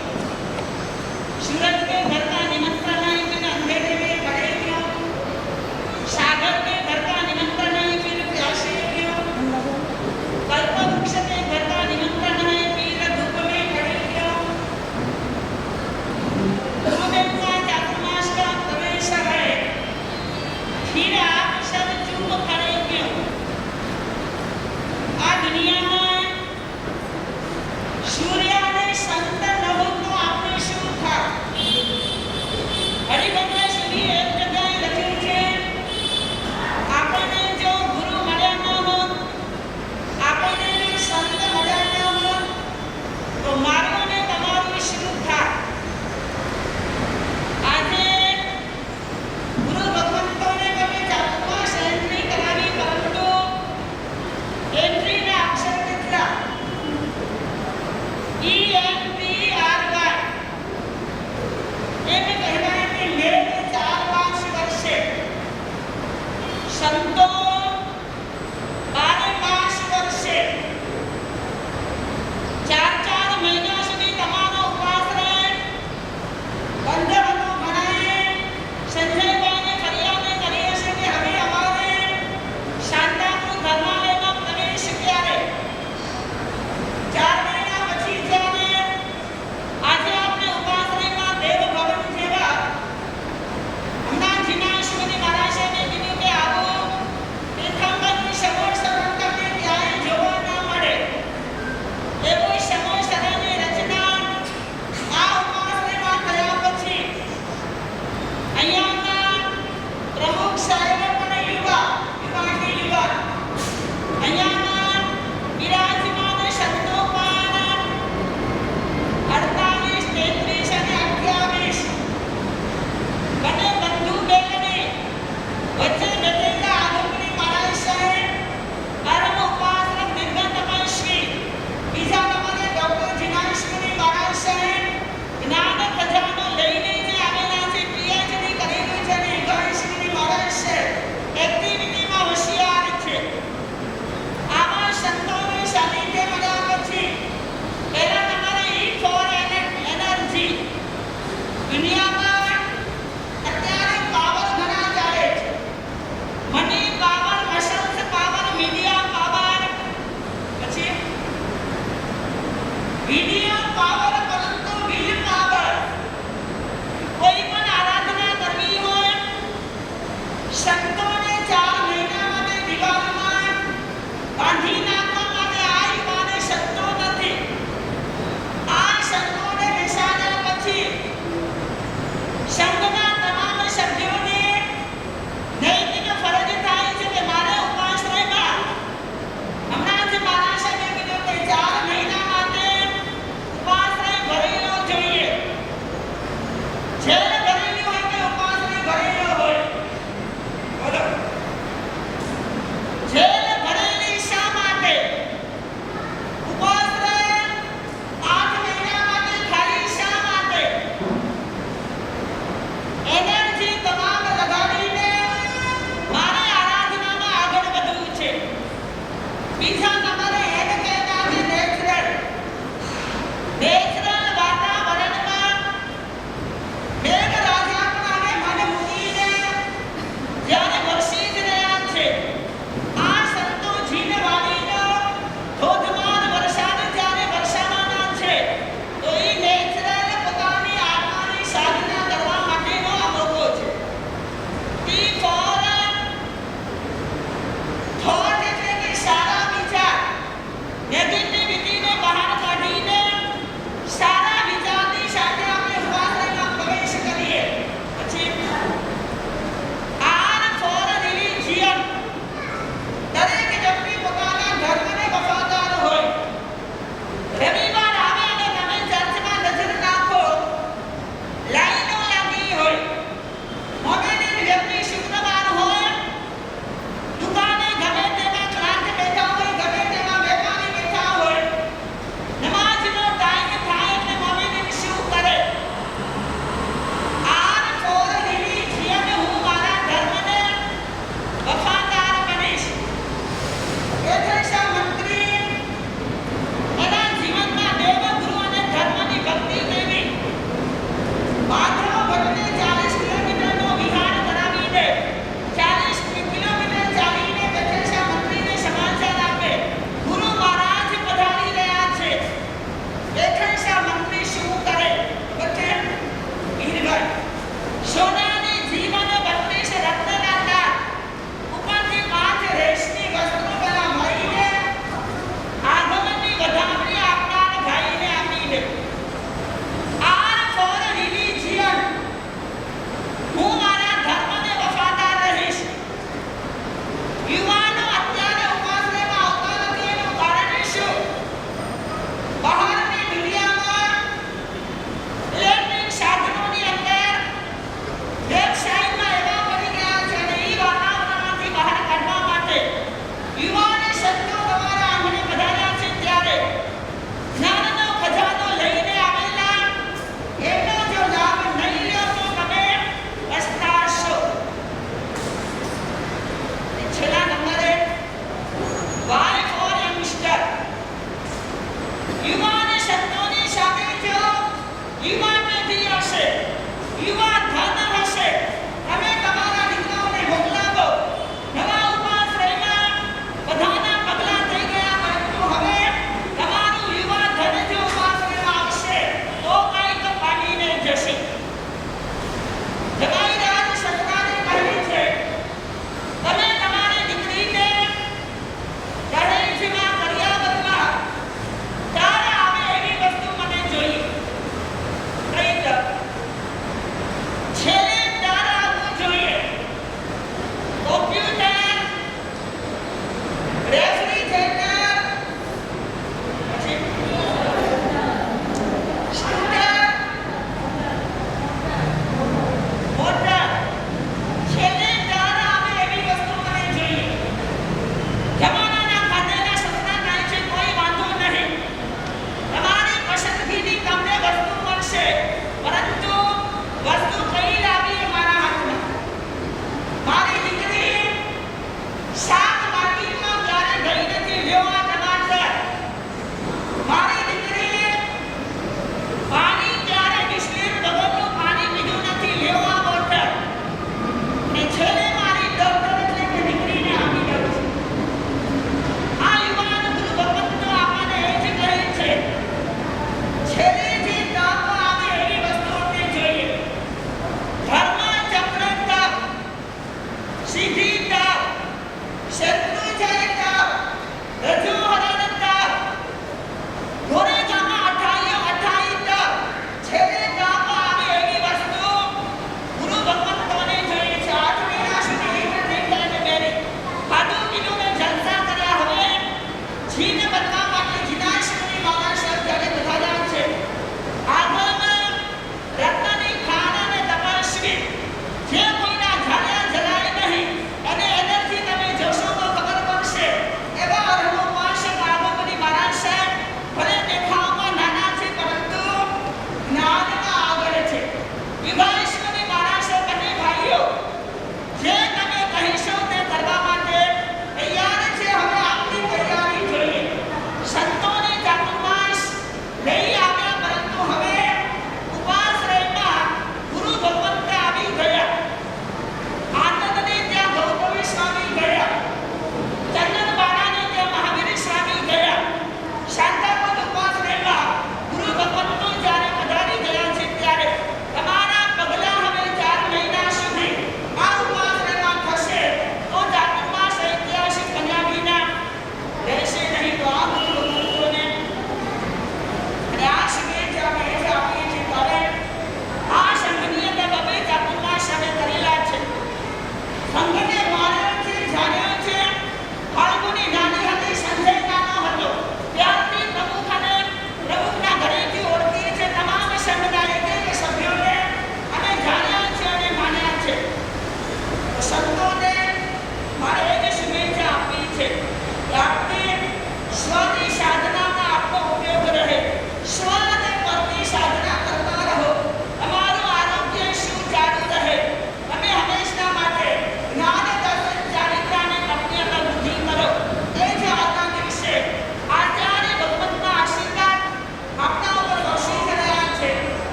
सूरज के घर का निमंत्रण है, फिर अंधेरे में खड़े क्यों? सागर के બીજા નંબરે એને કહેતા છે નેચરલ વાતાવરણમાં મેઘરાજા પણ હવે મન મૂકીને જ્યારે વરસી જ રહ્યા છે. આ સંતોષીને વાળીનો ધોધમાર વરસાદ જ્યારે વરસાવાના છે તો એ નેચરલ પોતાની આત્માની સાધના કરવા માટેનો આ મોકો છે. ટી ફોર થોટ એટલે કે સારા વિચાર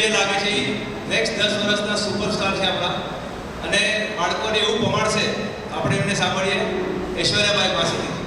જે લાગે છે એ નેક્સ્ટ 10 વર્ષના સુપરસ્ટાર છે આપણા, અને બાળકોને એવું પમાડશે. આપણે એમને સાંભળીએ ઐશ્વર્યાબાઈ પાસેથી.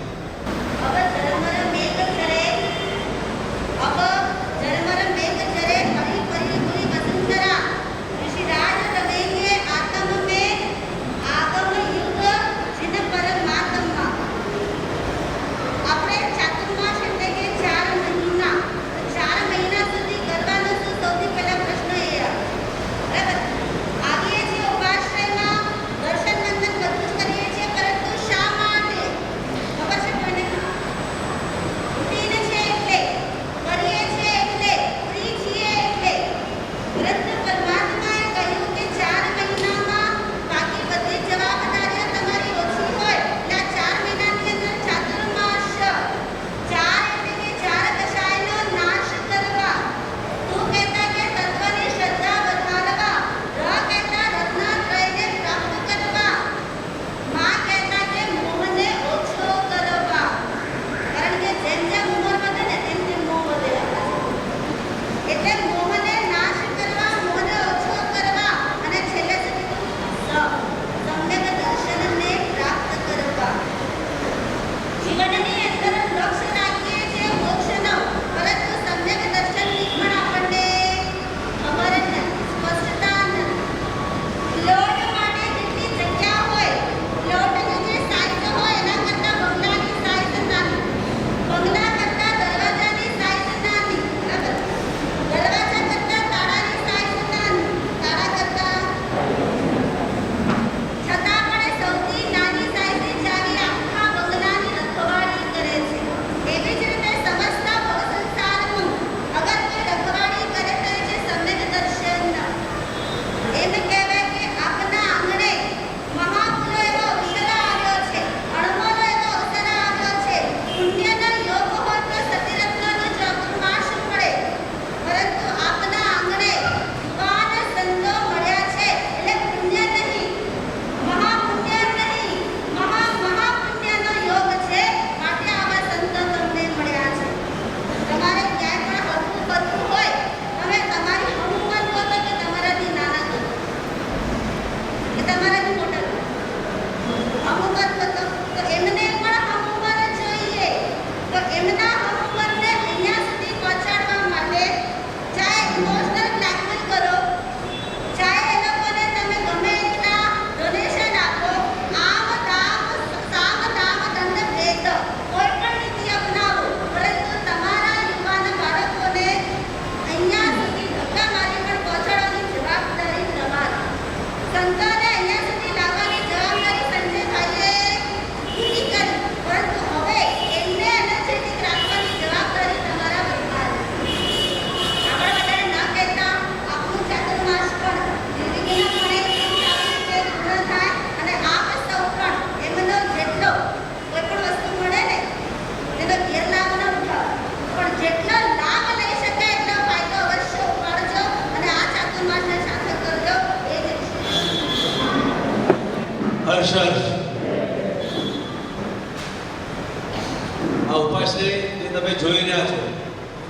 આ ઉપાશ્રય જે તમે જોઈ રહ્યા છો,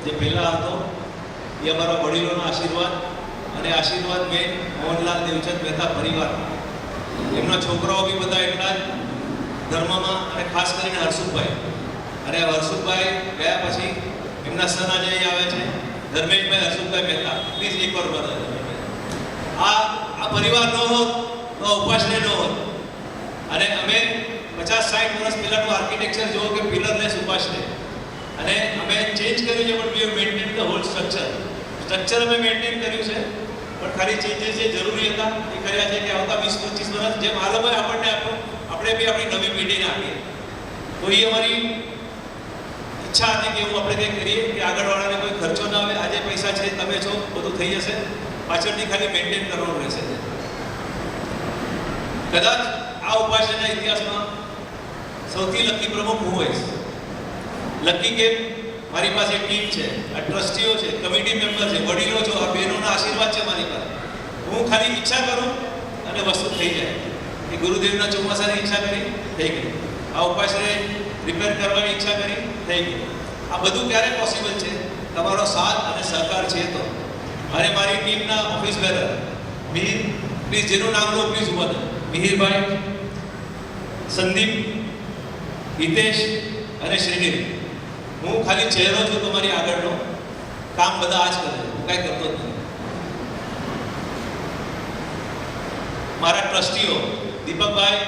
જે પહેલા હતો એ અમારા વડીલોના આશીર્વાદ, અને આશીર્વાદ મેં મોહનલાલ દેવચંદ મહેતા પરિવાર, એમના છોકરાઓ બી બધા એટલા જ ધર્મમાં, અને ખાસ કરીને હર્ષુભાઈ. અને હર્ષુભાઈ ગયા પછી એમના સન આજે અહીં આવે છે, ધર્મેશભાઈ હર્ષુભાઈ મહેતા. પ્લીઝ એકવાર બધા આ પરિવાર ન હોત તો ઉપાશ્રય ન હોત. અને અમે 50-60 વર્ષ પહેલાનું આર્કિટેક્ચર જુઓ કે પિલરલેસ ઉપાશ્રય, અને અમે ચેન્જ કર્યું છે, પણ we have maintain the whole structure અમે મેન્ટેન કર્યું છે, પણ ખાલી ચેન્જીસ જે જરૂરી હતા એ કર્યા છે કે આવતા 20-25 વર્ષ જેમ આલમોએ આપણને આપ્યો, આપણે બી આપણી નવી પેઢીને આપીએ. તો એ અમારી ઈચ્છા હતી કે એવું આપણે કંઈ કરીએ કે આગળવાળાને કોઈ ખર્ચો ના આવે. આજે પૈસા છે, તમે છો, બધું થઈ જશે, પાછળથી ખાલી મેન્ટેન કરવાનું રહેશે. કદાચ આ ઉપાશ્રયના ઇતિહાસમાં સૌથી લકી પ્રમુખ હું હોઈશ. લકી કે મારી પાસે ટીમ છે, આ ટ્રસ્ટીઓ છે, કમિટી મેમ્બર છે, વડીલો છો, આ બહેનોના આશીર્વાદ છે મારી પાસે. હું ખાલી ઈચ્છા કરું અને વસ્તુ થઈ જાય. કે ગુરુદેવના ચોમાસાની ઈચ્છા કરી, થઈ ગઈ. આ ઉપાશ્રય રિપેર કરવાની ઈચ્છા કરી, થઈ ગઈ. આ બધું ક્યારે પોસિબલ છે? તમારો સાથ અને સહકાર છે તો. અને મારી ટીમના ઓફિસ બેરર મિહિર, પ્લીઝ જેનું નામ લો પ્લીઝ ઉભા થાઓ. મિહિરભાઈ, સંદીપ, હિતેશ અને શ્રીનિલ. હું ખાલી ચહેરો છું તમારી આગળનો, કામ બધા આ જ કરે છે, હું કાંઈ કરતો જ નથી. મારા ટ્રસ્ટીઓ દીપકભાઈ,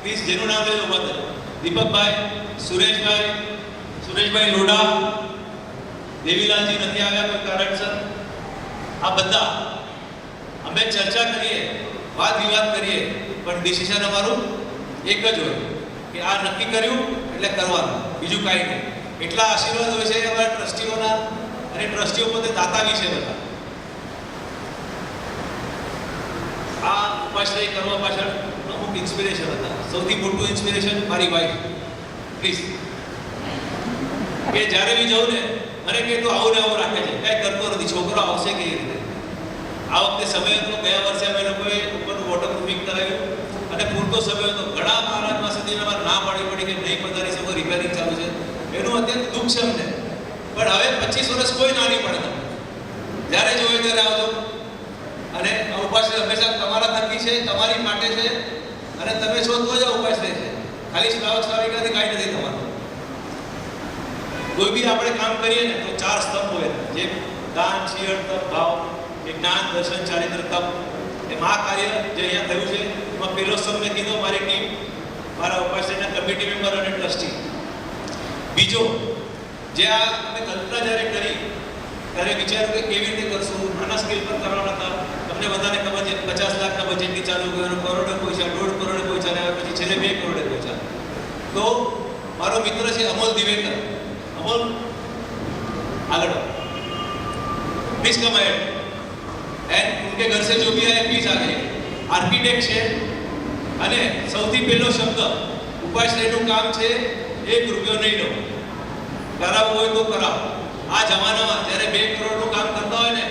પ્લીઝ જેનું નામ લેજો ઉભા થાઓ. દીપકભાઈ, સુરેશભાઈ લોઢા, દેવીલાલજી નથી આવ્યા કોઈ કારણસર. આ બધા અમે ચર્ચા કરીએ, વાદ વિવાદ કરીએ, પણ ડિસિઝન અમારું એક જ હોય કે આ નક્કી કર્યું એટલે કરવાનું, બીજું કાંઈ નહીં. એટલા આશીર્વાદ હોય છે અમારા ટ્રસ્ટીઓના, અને ટ્રસ્ટીઓ પોતે દાતા વિશે બધા. આ ઉપાશ્રય કરવા પાછળ અમુક ઇન્સ્પિરેશન હતા. સૌથી મોટું ઇન્સ્પિરેશન મારી વાઈફ. પ્લીઝ, કે જ્યારે બી જાઉં ને મને કે તું આવું ને આવું રાખે છે, કાંઈ કરતો નથી, છોકરો આવશે કેવી રીતે. આ વખતે સમય હતો, ગયા વર્ષે અમે લોકોએ ઉપરનું વોટરપ્રૂફિંગ કરાવ્યું અને પૂરતો સમય હતો. ઘણા મહારાજમાં સુધી અમારે ના પાડવી પડી કે નહીં પધારી શકો, રિપેરિંગ ચાલુ છે. એનું અત્યંત દુઃખ છે અમને, પણ હવે 25 વર્ષ કોઈ ના નહીં પડે. જ્યારે જોઈએ ત્યારે આવજો. અને આ ઉપાશ્રય હંમેશા તમારા થકી છે, તમારી માટે છે, અને તમે છો તો જ આ ઉપાશ્રય છે. ખાલી શ્રાવિકાથી કાંઈ નથી તમારું. કોઈ બી આપણે કામ કરીએ ને તો 4 સ્તંભ હોય, જે દાન, શિયળ, તપ, ભાવ, જ્ઞાન, દર્શન, ચારિત્ર, તપ. એ મહાકાર્ય જે અહીંયા થયું છે એમાં પહેલો સ્તંભ મેં કીધો મારી ટીમ, મારા ઉપાશ્રયના કમિટી મેમ્બર અને ટ્રસ્ટી. બીજો, જે આ અમે કલ્પના જ્યારે કરી ત્યારે વિચાર્યું કે કેવી રીતે કરશું, નાના સ્કેલ પર કરવાના હતા. તમને બધાને ખબર છે 50 લાખના બજેટથી ચાલુ કર્યું, કરોડે પૈસા, 1.5 કરોડે પૈસા, અને પછી છેલ્લે 2 કરોડે પૈસા. તો મારો મિત્ર છે અમોલ દિવેકર. અમોલ આગળ प्लीज कम अहेड एंड उनके घर से जो भी आए प्लीज आ गए. आर्किटेक्ट છે અને સૌથી પહેલો શબ્દ ઉપાશ્રયનું કામ છે 1 રૂપિયો નહીં લો, કરાવવું હોય તો કરાવો. આ જમાનામાં જ્યારે 2 કરોડનું કામ કરતા હોય ને,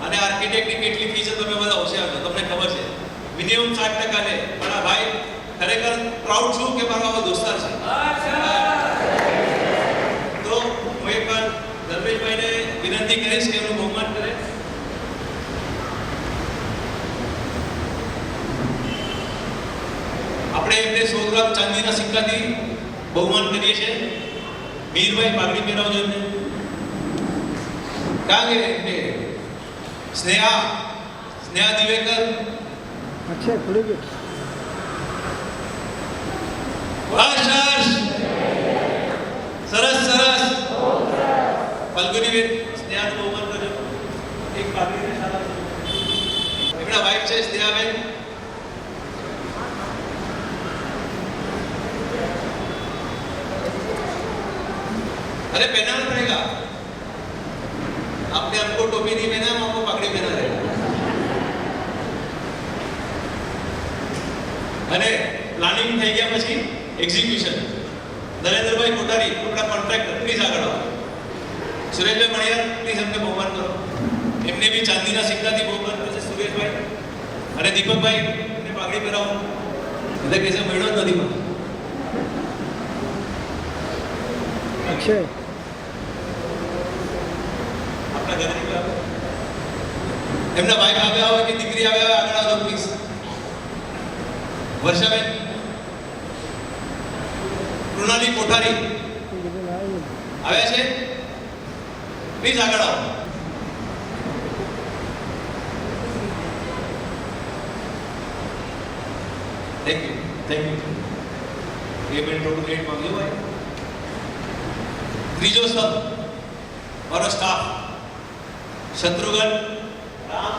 અને આર્કિટેક્ટની કેટલી ફી છે તમે બધા હોશિયાર છો, તમને ખબર છે, મિનિમમ 7% લે. પણ આ ભાઈ ખરેખર પ્રાઉડ છું કે મારો આવો દોસ્તાર છે. તો હું એક વાર ધર્મેશભાઈને વિનંતી કરીશ કે એનું બહુમાન કરે. આપણે એમને 100 ગ્રામ ચાંદીના સિક્કાથી બહુમાન કરીએ છીએ. મીરભાઈ પાઘડી પહેરાવજો એમને. કાંગે એમને સ્નેહા દિવેકર, અક્ષય ખુલી ગયું. સરસ સરસ. ફલ્ગુનીબેન સ્નેહાનું બહુમાન કરજો. એક પાઘડીને સારા એમના વાઇફ છે સ્નેહાબેન. अरे पहनाना पड़ेगा, आपने हमको टोपी नहीं पहना, हम आपको पगड़ी पहना रहेगा. અને પ્લાનિંગ થઈ ગયા પછી એક્ઝિક્યુશન. નરેન્દ્રભાઈ કોટારી આપણા કોન્ટ્રાક્ટર પ્લીઝ આગળ આવો. સુરેશભાઈ મણિયાર પ્લીઝ અમને બહુમાન કરો. એમને બી ચાંદીના સિક્કાથી બહુમાન કરશે સુરેશભાઈ. અને દીપકભાઈ એમને પાઘડી પહેરાવો. એટલે કહેશે મળ્યો જ નથી મને. અક્ષય એમના ભાઈ આવ્યા હોય કે દીકરી આવ્યા હોય આગળ આવજો પ્લીઝ. વર્ષાબેન, કૃણાલી કોઠારી આવ્યા છે, પ્લીઝ આગળ આવો. Thank you. પેમેન્ટ થોડું લેટ માંગ્યું હોય. ત્રીજો સ્તંભ મારો સ્ટાફ, શત્રુઘ્ન, રામ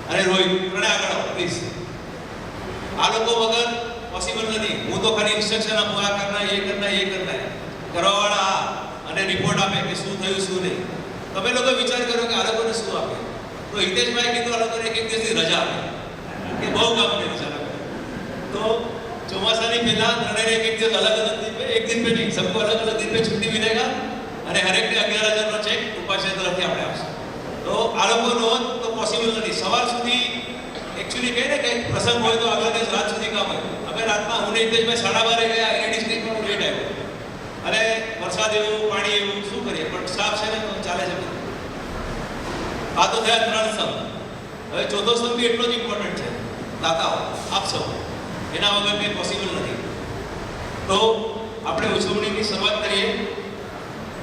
અને રોહિત, ત્રણે આગળ આવો પ્લીઝ. આ લોકો વગર પોસિબલ નથી. હું તો ખાલી ઇન્સ્ટ્રક્શન આપું, આ કરના, એ કરના. કરવાવાળા આ અને રિપોર્ટ આપે કે શું થયું શું નહીં. તમે લોકો વિચાર કરો કે આ લોકોને શું આપે. તો હિતેશભાઈ કીધું આ લોકોને એક દિવસની રજા આપે કે બહુ કામ કરી છે. તો ચોમાસાની પહેલા ત્રણેને એક દિવસ અલગ दिन पे नहीं, सबको अलग अलग दिन पे छुट्टी मिलेगा અને હરેકને 11,000 નો ચેક ઉપાશ્રય તરફથી આપણે આપશું. તો આ લોકોનો તો પોસિબલ નથી. સવાર સુધી એકચ્યુઅલી કહે ને કંઈક પ્રસંગ હોય તો આગલા દિવસ રાત સુધી કામ હોય. અમે રાતના હું હિતેશભાઈ 12:30 ગયા, એલઈડી સ્ટેશનમાં હું લેટ આવ્યો અને વરસાદ એવું, પાણી એવું, શું કરીએ, પણ સ્ટાફ છે ને તો ચાલે છે. આ તો થયા 3 સ્તંભ. હવે ચોથો સ્તંભ બી એટલો જ ઇમ્પોર્ટન્ટ છે, દાતાઓ, આપ સૌ. એના વગર કંઈ પોસિબલ નથી. તો આપણે ઉજવણીની શરૂઆત કરીએ.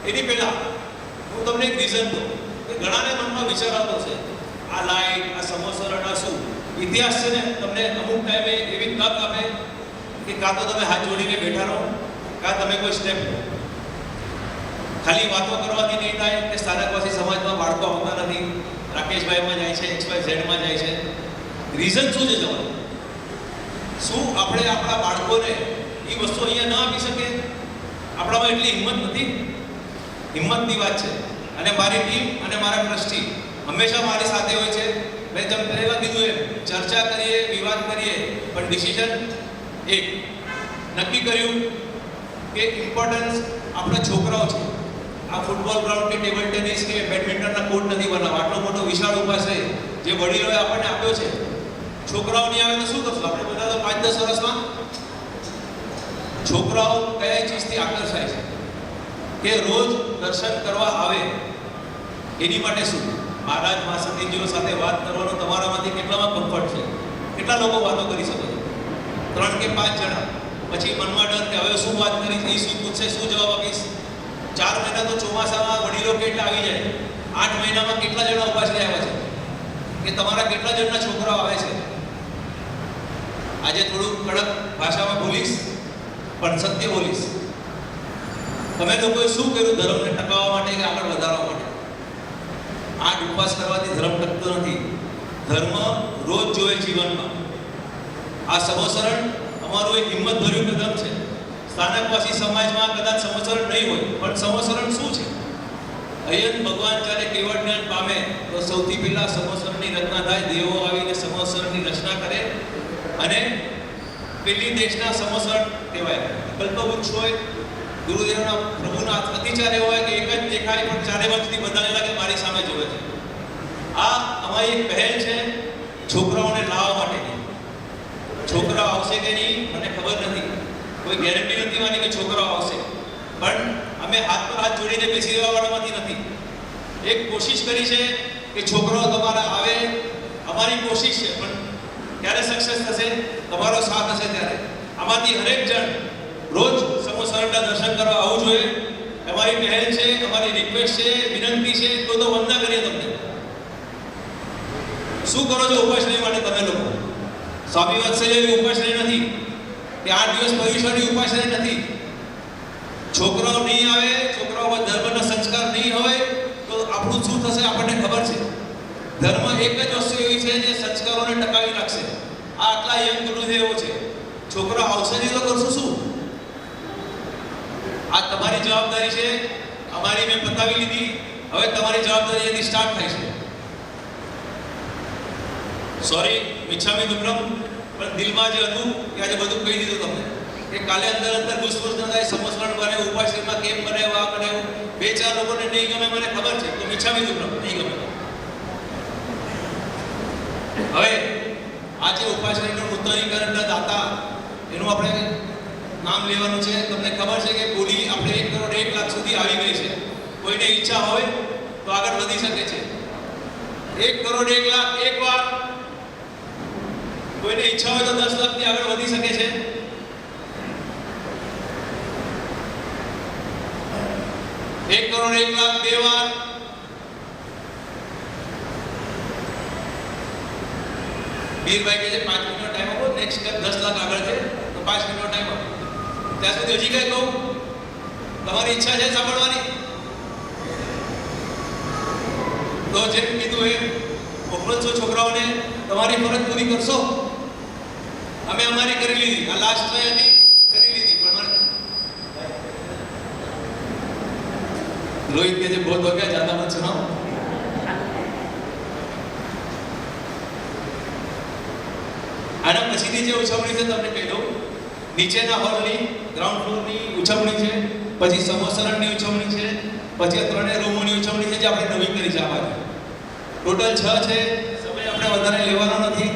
એની પહેલા હું તમને એક રીઝન દઉં કે ઘણાને મનમાં વિચાર આવતો છે આ લાઈટ, આ સમોસરણ, આ શું ઇતિહાસ છે ને, તમને અમુક ટાઈમે એવી તક આપે કે કાં તો તમે હાથ જોડીને બેઠા રહો, કાં તમે કોઈ સ્ટેપ લો. ખાલી વાતો કરવાથી નહીં થાય કે સ્થાનકવાસી સમાજમાં બાળકો આવતા નથી, રાકેશભાઈમાં જાય છે, XYZમાં જાય છે. રીઝન શું છે જવાનું? શું આપણે આપણા બાળકોને એ વસ્તુ અહીંયા ન આપી શકીએ? આપણામાં એટલી હિંમત નથી? હિંમતની વાત છે. અને મારી ટીમ અને મારા ટ્રસ્ટી હંમેશા મારી સાથે હોય છે. મેં તમને પહેલા કીધું એમ, ચર્ચા કરીએ, વિવાદ કરીએ, પણ ડિસિઝન એક નક્કી કર્યું કે ઇમ્પોર્ટન્સ આપણા છોકરાઓ છે. આ ફૂટબોલ ગ્રાઉન્ડ કે ટેબલ ટેનિસ કે બેડમિન્ટનના કોર્ટ નથી બનાવવા. આટલો મોટો વિશાળ ઉપાશ્રય જે વડીલોએ આપણને આપ્યો છે, છોકરાઓ નહીં આવે તો શું કરશું આપણે બધા? તો 5-10 વર્ષમાં છોકરાઓ કયા ચીજથી આકર્ષાય છે કે રોજ દર્શન કરવા આવે? એની માટે શું? મહારાજ મહાસતીજીઓ સાથે વાત કરવાનો તમારામાંથી કેટલામાં કમ્ફર્ટ છે? કેટલા લોકો વાતો કરી શકો છો? 3 કે 5 જણા. પછી મનમાં ડર કે હવે શું વાત કરીશ, એ શું પૂછશે, શું જવાબ આપીશ? 4 મહિના તો ચોમાસામાં વડીલો કેટલા આવી જાય, 8 મહિનામાં કેટલા જણા ઉપાશ્રય આવ્યા છે કે તમારા કેટલા જણના છોકરાઓ આવે છે? આજે થોડું કડક ભાષામાં બોલીશ, પણ સત્ય બોલીશ. તમે લોકોએ શું કર્યું ધર્મને ટકાવવા માટે કે આગળ વધારવા માટે? આ ઉપવાસ કરવાથી ધર્મ ટકતો નથી. ધર્મ રોજ જોવે જીવનમાં. આ સમોસરણ અમારું એક હિંમતભર્યું કદમ છે. સ્થાનકવાસી સમાજમાં કદાચ સમોસરણ નહીં હોય, પણ સમોસરણ શું છે? અયન ભગવાન જ્યારે કેવળ જ્ઞાન પામે તો સૌથી પહેલા સમોસરણની રચના થાય. દેવો આવીને સમોસરણની રચના કરે અને પેલી દેશના સમોસરણ કહેવાય. કલ્પવૃક્ષ હોય, ગુરુદેવના પ્રભુના અતિચાર્ય હોય કે એક જ દેખાય પણ ચારે બાજુથી બધાને લાગે મારી સામે જોવે છે. આ અમારી એક પહેલ છે છોકરાઓને લાવવા માટેની. છોકરાઓ આવશે કે નહીં મને ખબર નથી, કોઈ ગેરંટી નથી માની કે છોકરાઓ આવશે, પણ અમે હાથ પર હાથ જોડીને બેસી રહેવાવાળામાંથી નથી. એક કોશિશ કરી છે કે છોકરાઓ તમારા આવે. અમારી કોશિશ છે, પણ ક્યારે સક્સેસ થશે? તમારો સાથ હશે ત્યારે. આમાંથી હરેક જણ રોજ સમોસરણના દર્શન કરવા આવવું જોઈએ. અમારી પહેલ છે, અમારી રિક્વેસ્ટ છે, વિનંતી છે. તો વંદના કરીએ તમને. શું કરો છો ઉપાશ્રય માટે તમે લોકો? સ્વામી વાત્સલ્ય ઉપાશ્રય નથી કે 8 દિવસ પર્યુષણની ઉપાશ્રય નથી. છોકરાઓ નહીં આવે, છોકરાઓમાં ધર્મના સંસ્કાર નહીં હોય તો આપણું શું થશે આપણને ખબર છે. ધર્મ એક જ વસ્તુ એવી છે જે સંસ્કારોને ટકાવી રાખશે. આ આટલા યંગ ગુરુદેવો છે, છોકરા આવશે નહીં તો કરશું શું? આ તમારી જવાબદારી છે. અમારી મેં બતાવી લીધી, હવે તમારી જવાબદારી એની સ્ટાર્ટ થાય છે. સોરી, મિચ્છામી દુક્કડમ, પણ દિલમાં જે હતું કે આજે બધું કહી દીધું તમને કે કાલે અંદર ઘૂસપૂસ ન થાય. સમોસરણ બને, ઉપાશ્રયમાં કેમ બનાવ્યું, આ બનાવ્યું, 2-4 લોકોને નહીં ગમે મને ખબર છે, તો મિચ્છામી દુક્કડમ નહીં ગમે. હવે આ જે ઉપાશ્રયનું નૂતનીકરણના દાતા એનું આપણે નામ લેવાનું છે. તમને ખબર છે કે બોલી આપણે 1 કરોડ 1 લાખ સુધી આવી ગઈ છે. કોઈને ઈચ્છા હોય તો આગળ વધી શકે છે. 1 કરોડ 1 લાખ એક વાર. કોઈને ઈચ્છા હોય તો 10 લાખથી આગળ વધી શકે છે. 1 કરોડ 1 લાખ 2 વાર. વીરભાઈ કે છે 5 મિનિટનો ટાઈમ આપો, નેક્સ્ટ સ્ટેપ 10 લાખ આગળ છે તો 5 મિનિટનો ટાઈમ આપો. ત્યાં સુધી હજી કઈ કહું? તમારી ઈચ્છા છે સાંભળવાની? તો જેમ કીધું એમ મોકલશો છોકરાઓને, તમારી ફરજ પૂરી કરશો. અમે અમારી કરી લીધી. આ લાસ્ટ હતી કરી લીધી, પણ રોહિત કે જે બહુ હો ગયા જ્યાદા મત સુનાઓ. આના પછીની જે ઉજવણી છે તમને કહી દઉં. નીચેના હોલની ગ્રાઉન્ડ ફ્લોરની ઉજવણી છે, પછી સમોસરણની ઉજવણી છે, પછી 3 રૂમોની ઉજવણી છે જે આપણે નવી કરી છે. આ બાજુ ટોટલ 6 છે. સમય આપણે વધારે લેવાનો નથી.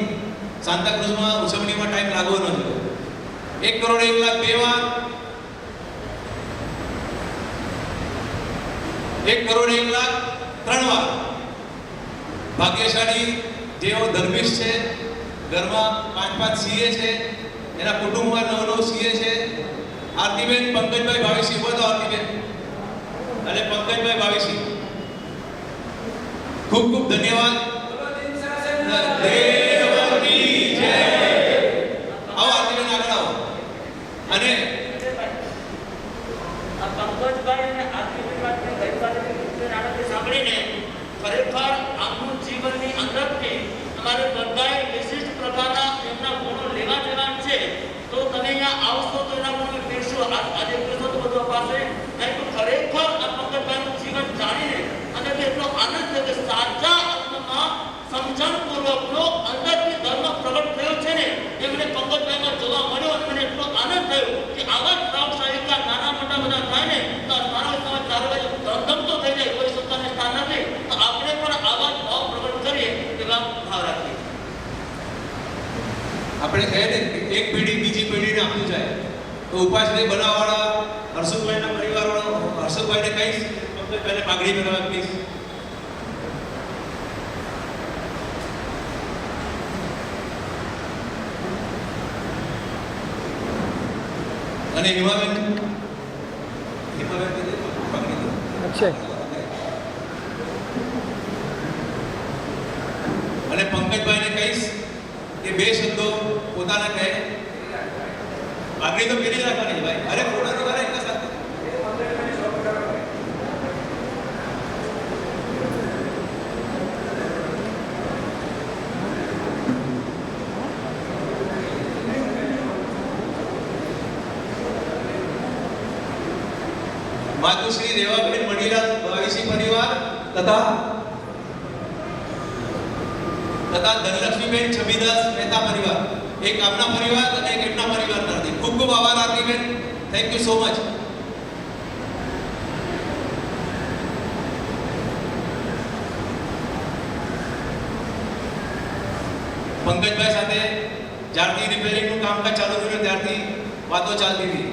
સાંતાક્રુઝમાં ઉજવણીમાં ટાઈમ લાગવો ન જોઈએ. 1 કરોડ 1 લાખ 2 વાર. 1 કરોડ 1 લાખ 3 વાર. ભાગ્યશાળી જેઓ ધર્મિષ્ઠ છે, ઘરમાં 5 સીએ છે, એના કુટુંબમાં 9 સીએ છે. આરતીબેન પંકજભાઈ ભાવેશી, બોલો આરતીબેન અને પંકજભાઈ ભાવેશી, ખૂબ ખૂબ ધન્યવાદ. દેવકી જય. આવો આરતીબેન, આગળ આવો. અને આ પંકજભાઈ અને આરતીબેન વાતને ગઈકાલે નાટક સાંભળીને ખરેખર આમનું જીવનની અંદરથી તમારે બધાએ વિશિષ્ટ પ્રકારના એમના ગુણો લેવા દેવા છે. તો તમે અહીંયા આવશો તો એના ગુણો પીરશો. આજે પીરશો તો બધું પાસે નહીં, તો ખરેખર આ પંકજભાઈનું જીવન જાણીને અને એટલો આનંદ થયો કે સાચા અર્થમાં સમજણપૂર્વકનો અંદરથી ધર્મ પ્રગટ થયો છે ને એમને પંકજભાઈમાં જોવા મળ્યો. અને મને એટલો આનંદ થયો કે આવા જ પ્રભાવશાળી નાના મોટા બધા થાય ને તો મારો સમાજ ચારે બાજુ ધમધમતો થઈ જાય, કોઈ સત્તાને સ્થાન નથી. તો આપણે પણ આવા જ ભાવ પ્રગટ કરીએ એવા ભાવ રાખીએ. આપણે કહીએ ને કે એક પેઢી બીજી પેઢીને આપતું જાય, તો ઉપાશ્રય બનાવવાળા હર્ષદભાઈના પરિવારવાળા હર્ષદભાઈને કહીશ, પંકજભાઈને પાઘડી પહેરાવવા કહીશ. અને હિમાબેન પાઘડી દો. અક્ષય અને પંકજભાઈને કહીશ કે 2 શબ્દો પોતાના કહે. પાઘડી તો પહેરી રાખવાની ભાઈ. અરે ફોટો તો કરે એના સાથે. માતુશ્રી રેવાબેન મણીલા ભાવેશી પરિવાર તથા ધનલક્ષ્મીબેન છબીદાસ મહેતા પરિવાર, એક આપના પરિવાર અને એક એમના પરિવાર તરફથી ખૂબ ખૂબ આભાર Aartiben. Thank you so much. Pankajbhai સાથે જ્યારથી રિપેરિંગનું કામકાજ ચાલુ કર્યું ત્યારથી વાતો ચાલતી હતી.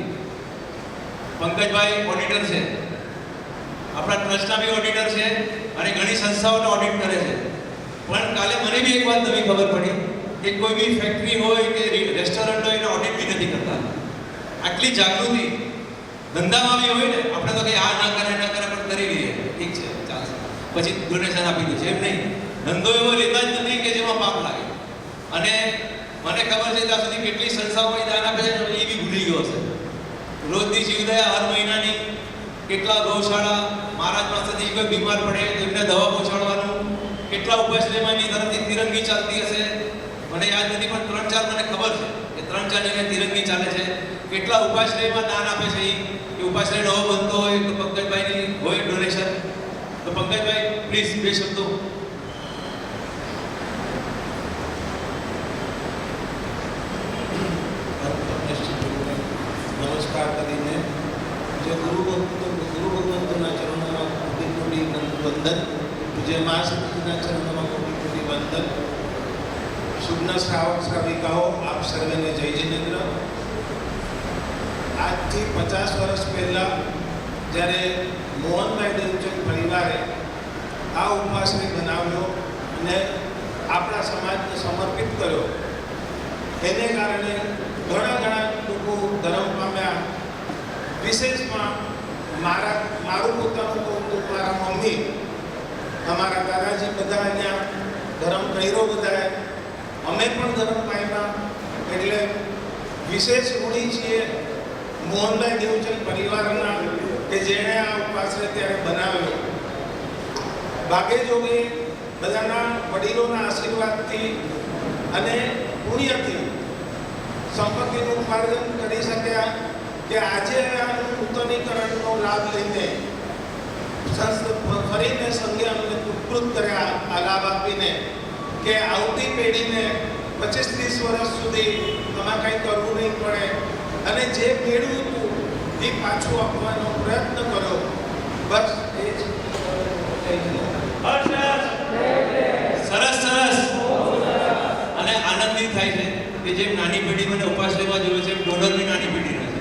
પંકજભાઈ ઓડિટર છે, આપણા ટ્રસ્ટના બી ઓડિટર છે અને ઘણી સંસ્થાઓનો ઓડિટ કરે છે. પણ કાલે મને બી એક વાત નવી ખબર પડી કે કોઈ બી ફેક્ટરી હોય કે રેસ્ટોરન્ટ હોય એને ઓડિટ બી નથી કરતા. આટલી જાગૃતિ ધંધામાં બી હોય ને, આપણે તો કંઈ આ ના કરે પણ કરી લઈએ, ઠીક છે ચાલશે, પછી ડોનેશન આપી દે છે, એમ નહીં. ધંધો એવો લેતા જ નથી કે જેમાં પાપ લાગે. અને મને ખબર છે ત્યાં સુધી કેટલી સંસ્થાઓ દાન આપે છે એ બી ભૂલી ગયો હશે. રોજની જીવદયા હર મહિનાની કેટલા ગૌશાળા મહારાજ પાસેથી કોઈ બીમાર પડે તો એમને દવા પહોંચાડવાનું, કેટલા ઉપાશ્રયમાંની તરફથી તિરંગી ચાલતી હશે, મને યાદ નથી પણ 3-4 મને ખબર છે કે 3-4 જગ્યાએ તિરંગી ચાલે છે. કેટલા ઉપાશ્રયમાં દાન આપે છે એ ઉપાશ્રય નવો બનતો હોય તો પંકજભાઈની હોય ડોનેશન. તો પંકજભાઈ પ્લીઝ 2 શબ્દો. નમસ્કાર કરીને જે ગુરુ ભગવંતના ચરણોમાં કોટી કોટી વંદન, જે મા શક્તિના ચરણોમાં કોટી કોટી વંદન. શુભના શ્રાવક શ્રાવિકાઓ, આપ સર્વેને જય જિનેન્દ્ર. આજથી 50 વર્ષ પહેલાં જ્યારે મોહનભાઈ દેવચંદ પરિવારે આ ઉપાશ્રય બનાવ્યો અને આપણા સમાજને સમર્પિત કર્યો, એને કારણે ઘણા લોકો ધર્મ પામ્યા. વિશેષમાં મારું પોતાનું કહું તો મારા મમ્મી, અમારા દાદાજી બધા અહીંયા ધર્મ કર્યો બધાએ, અમે પણ ધર્મ પામ્યા. એટલે વિશેષ ઋણી છીએ મોહનભાઈ દેવચંદ પરિવારના કે જેણે આ ઉપાશ્રય ત્યારે બનાવ્યો. ભાગે જોગે બધાના વડીલોના આશીર્વાદથી અને પુણ્યથી સંપત્તિનું ઉપાર્જન કરી શક્યા કે આજે આ નૂતનીકરણનો લાભ લઈને ફરીને સંઘે અમને ઉત્કૃત કર્યા આ લાભ આપીને કે આવતી પેઢીને 25-30 વર્ષ સુધી આમાં કંઈ કરવું નહીં પડે અને જે મેળવ્યું હતું એ પાછું આપવાનો પ્રયત્ન કર્યો. બસ એ જ. સરસ સરસ. અને આનંદિત થાય છે કે જેમ નાની પેઢી મને ઉપાશ્રયમાં જોવે છે એમ ડોનરની નાની પેઢી રહે છે.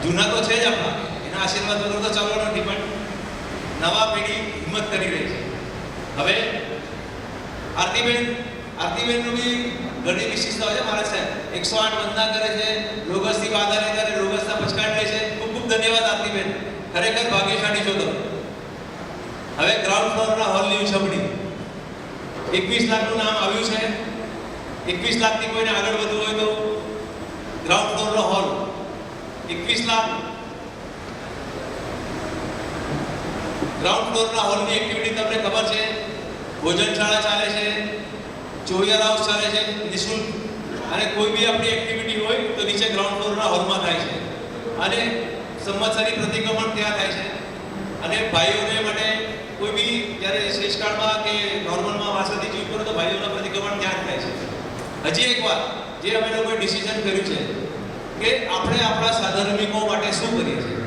જૂના તો છે જ આપણા, એના આશીર્વાદ વગર તો ચાલવાનો નથી, પણ નવા પેઢી હિંમત કરી રહી છે. હવે આરતીબેનનું બી ઘણી વિશેષતા હોય છે મહારાજ સાહેબ. 108 વંદના કરે છે, લોગસથી વાદાને કરે, લોગસના પછકાટ લે છે. ખૂબ ખૂબ ધન્યવાદ આરતીબેન, ખરેખર ભાગ્યશાળી છો તમે. હવે ગ્રાઉન્ડ ફ્લોરના હોલની ઉજવણી 21 લાખનું નામ આવ્યું છે. 21 લાખથી કોઈને આગળ વધવું હોય તો ગ્રાઉન્ડ ફ્લોરનો હોલ 21 લાખ. ગ્રાઉન્ડ ફ્લોરના હોલની એક્ટિવિટી તમને ખબર છે, ભોજનશાળા ચાલે છે, ચોરિયર હાઉસ ચાલે છે નિઃશુલ્ક, અને કોઈ બી આપણી એક્ટિવિટી હોય તો નીચે ગ્રાઉન્ડ ફ્લોરના હોલમાં થાય છે. અને સંવત્સરી પ્રતિક્રમણ ત્યાં થાય છે. અને ભાઈઓને માટે કોઈ બી જ્યારે શ્રેષ્ઠકાળમાં કે નોર્મલમાં વાસદી જીવ કરો તો ભાઈઓના પ્રતિક્રમણ ત્યાં જ થાય છે. હજી એક વાત જે અમે લોકોએ ડિસિઝન કર્યું છે કે આપણે આપણા સાધર્મિકો માટે શું કરીએ છીએ.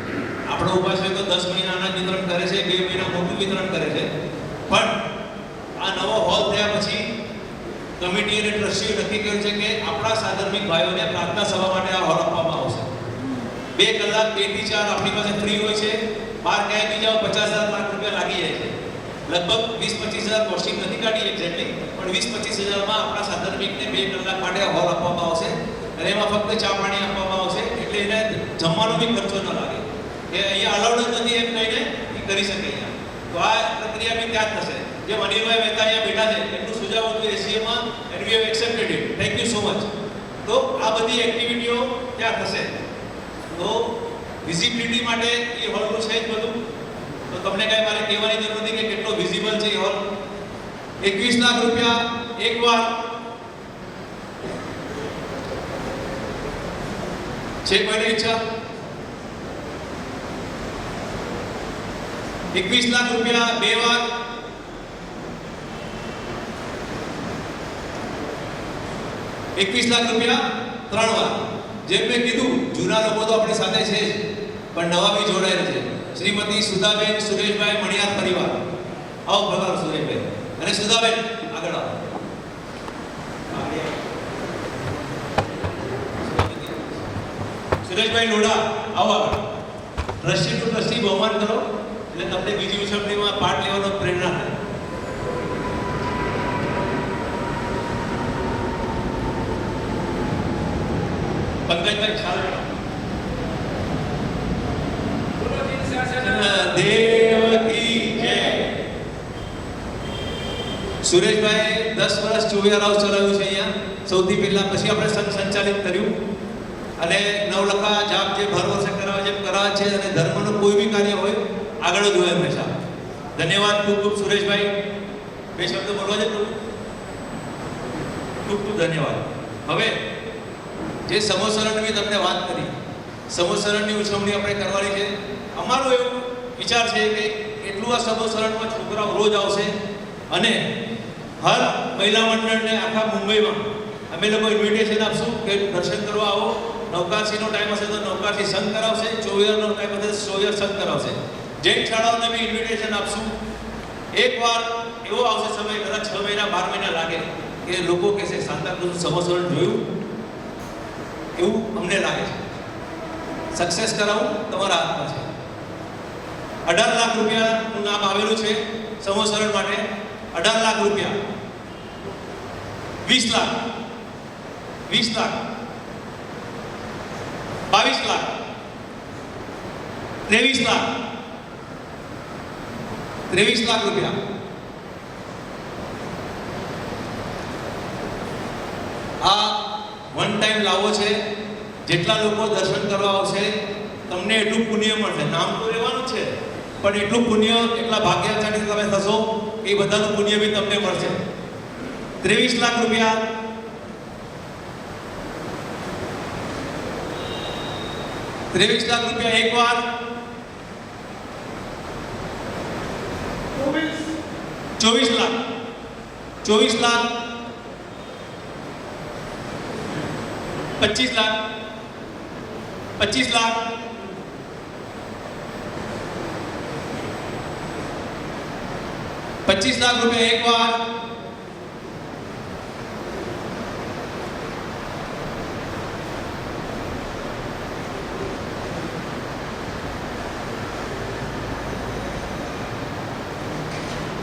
આપણો ઉપાસ હોય તો 10 મહિનાના વિતરણ કરે છે, 2 મહિના મોટું વિતરણ કરે છે. પણ આ નવો હોલ થયા પછી કમિટી અને ટ્રસ્ટીઓ નક્કી કર્યું છે કે આપણા સાધર્મિક ભાઈઓને પ્રાર્થના સભા માટે આ હોલ આપવામાં આવશે. 2 કલાક 2 થી 4 આપણી પાસે ફ્રી હોય છે. બહાર ક્યાંય બી જાઓ 50,000 લાખ રૂપિયા લાગી જાય છે. લગભગ 20-25,000 કોસ્ટિંગ નથી કાઢી એક્ઝેક્ટલી, પણ 20-25,000માં આપણા સાધર્મિકને 2 કલાક માટે આ હોલ આપવામાં આવશે. અને એમાં ફક્ત ચા પાણી આપવામાં આવશે, એટલે એને જમવાનો બી ખર્ચો ન લાગે. એ અહીંયા અલાઉડ જ નથી એમ કહીને એ કરી શકે અહીંયા. તો આ પ્રક્રિયા બી ત્યાં જ થશે. જે અનિલભાઈ મહેતા અહીંયા બેઠા છે એમનું સુઝાવ હતું એસીએમાં, and we have accepted it. Thank you so much. તો આ બધી એક્ટિવિટીઓ ત્યાં થશે. તો વિઝિબિલિટી માટે એ હોલનું છે જ બધું. તો તમને કાંઈ મારે કહેવાની જરૂર નથી કે કેટલો વિઝિબલ છે એ હોલ. 21 લાખ રૂપિયા એકવાર છે. કોઈની ઈચ્છા? 21 લાખ રૂપિયા 2 વાર. 21 લાખ રૂપિયા 3 વાર. જેમ મેં કીધું, જૂના લોકો તો આપણી સાથે છે જ, પણ નવા બી જોડાયેલા છે. શ્રીમતી સુધાબેન, સુરેશભાઈ, મણિયાર પરિવાર. આવો પ્રકાર સુરેશભાઈ અને સુધાબેન આગળ આવો. સુરેશભાઈ લોઢા આવો આગળ. ટ્રસ્ટી ટુ ટ્રસ્ટી બહુમાન કરો એટલે તમને બીજી ઉજવણીમાં પાર્ટ લેવાનો પ્રેરણા થાય. પંકજભાઈ ચાલો દેવ કી જય. સુરેશભાઈ 10 વર્ષ ચોવિયાર હાઉસ ચલાવ્યું છે અહીંયા સૌથી પહેલા. પછી આપણે સંચાલિત કર્યું અને નવલખા જાપ જે ભર વર્ષે કરાવે છે કરાવે છે. અને ધર્મનું કોઈ બી કાર્ય હોય આગળ જ હોય હંમેશા. ધન્યવાદ ખૂબ ખૂબ સુરેશભાઈ. 2 શબ્દ બોલવા છે. ખૂબ ખૂબ ધન્યવાદ. હવે જે સમોસરણની તમને વાત કરી, સમોસરણની ઉજવણી આપણે કરવાની છે. અમારો એવો વિચાર છે કે એટલું આ સમોસરણમાં છોકરાઓ રોજ આવશે અને હર મહિલા મંડળને આખા મુંબઈમાં અમે લોકો ઇન્વિટેશન આપશું કે દર્શન કરવા આવો. નવકાશીનો ટાઈમ હશે તો નવકાશી સંઘ કરાવશે, ચોવિયારનો ટાઈમ હશે તો ચોવિયાર સંઘ કરાવશે. જૈન શાળાઓને બી ઇન્વિટેશન આપશું. એકવાર એવો આવશે સમય, કદાચ 6 મહિના 12 મહિના લાગે કે લોકો કહેશે સાંતાક્રુઝનું સમોસરણ જોયું એવું અમને લાગે છે. સક્સેસ કરાવું તમારા હાથમાં છે. 18 લાખ રૂપિયાનું નામ આવેલું છે સમોસરણ માટે. 18 લાખ રૂપિયા. 20 લાખ, 20 લાખ, 22 લાખ, 23 લાખ, 23 લાખ રૂપિયા. આ વન ટાઈમ લાવો છે. જેટલા લોકો દર્શન કરવા આવશે તમને એટલું પુણ્ય મળશે. નામ તો રહેવાનું છે, પણ એટલું પુણ્ય, એટલા ભાગ્યશાળી તમે થશો એ બધાનું પુણ્ય બી તમને મળશે. 23 લાખ રૂપિયા. 23 લાખ રૂપિયા એકવાર. 24 લાખ, 24 લાખ, 25 લાખ, 25 લાખ, 25 લાખ રૂપિયા એકવાર.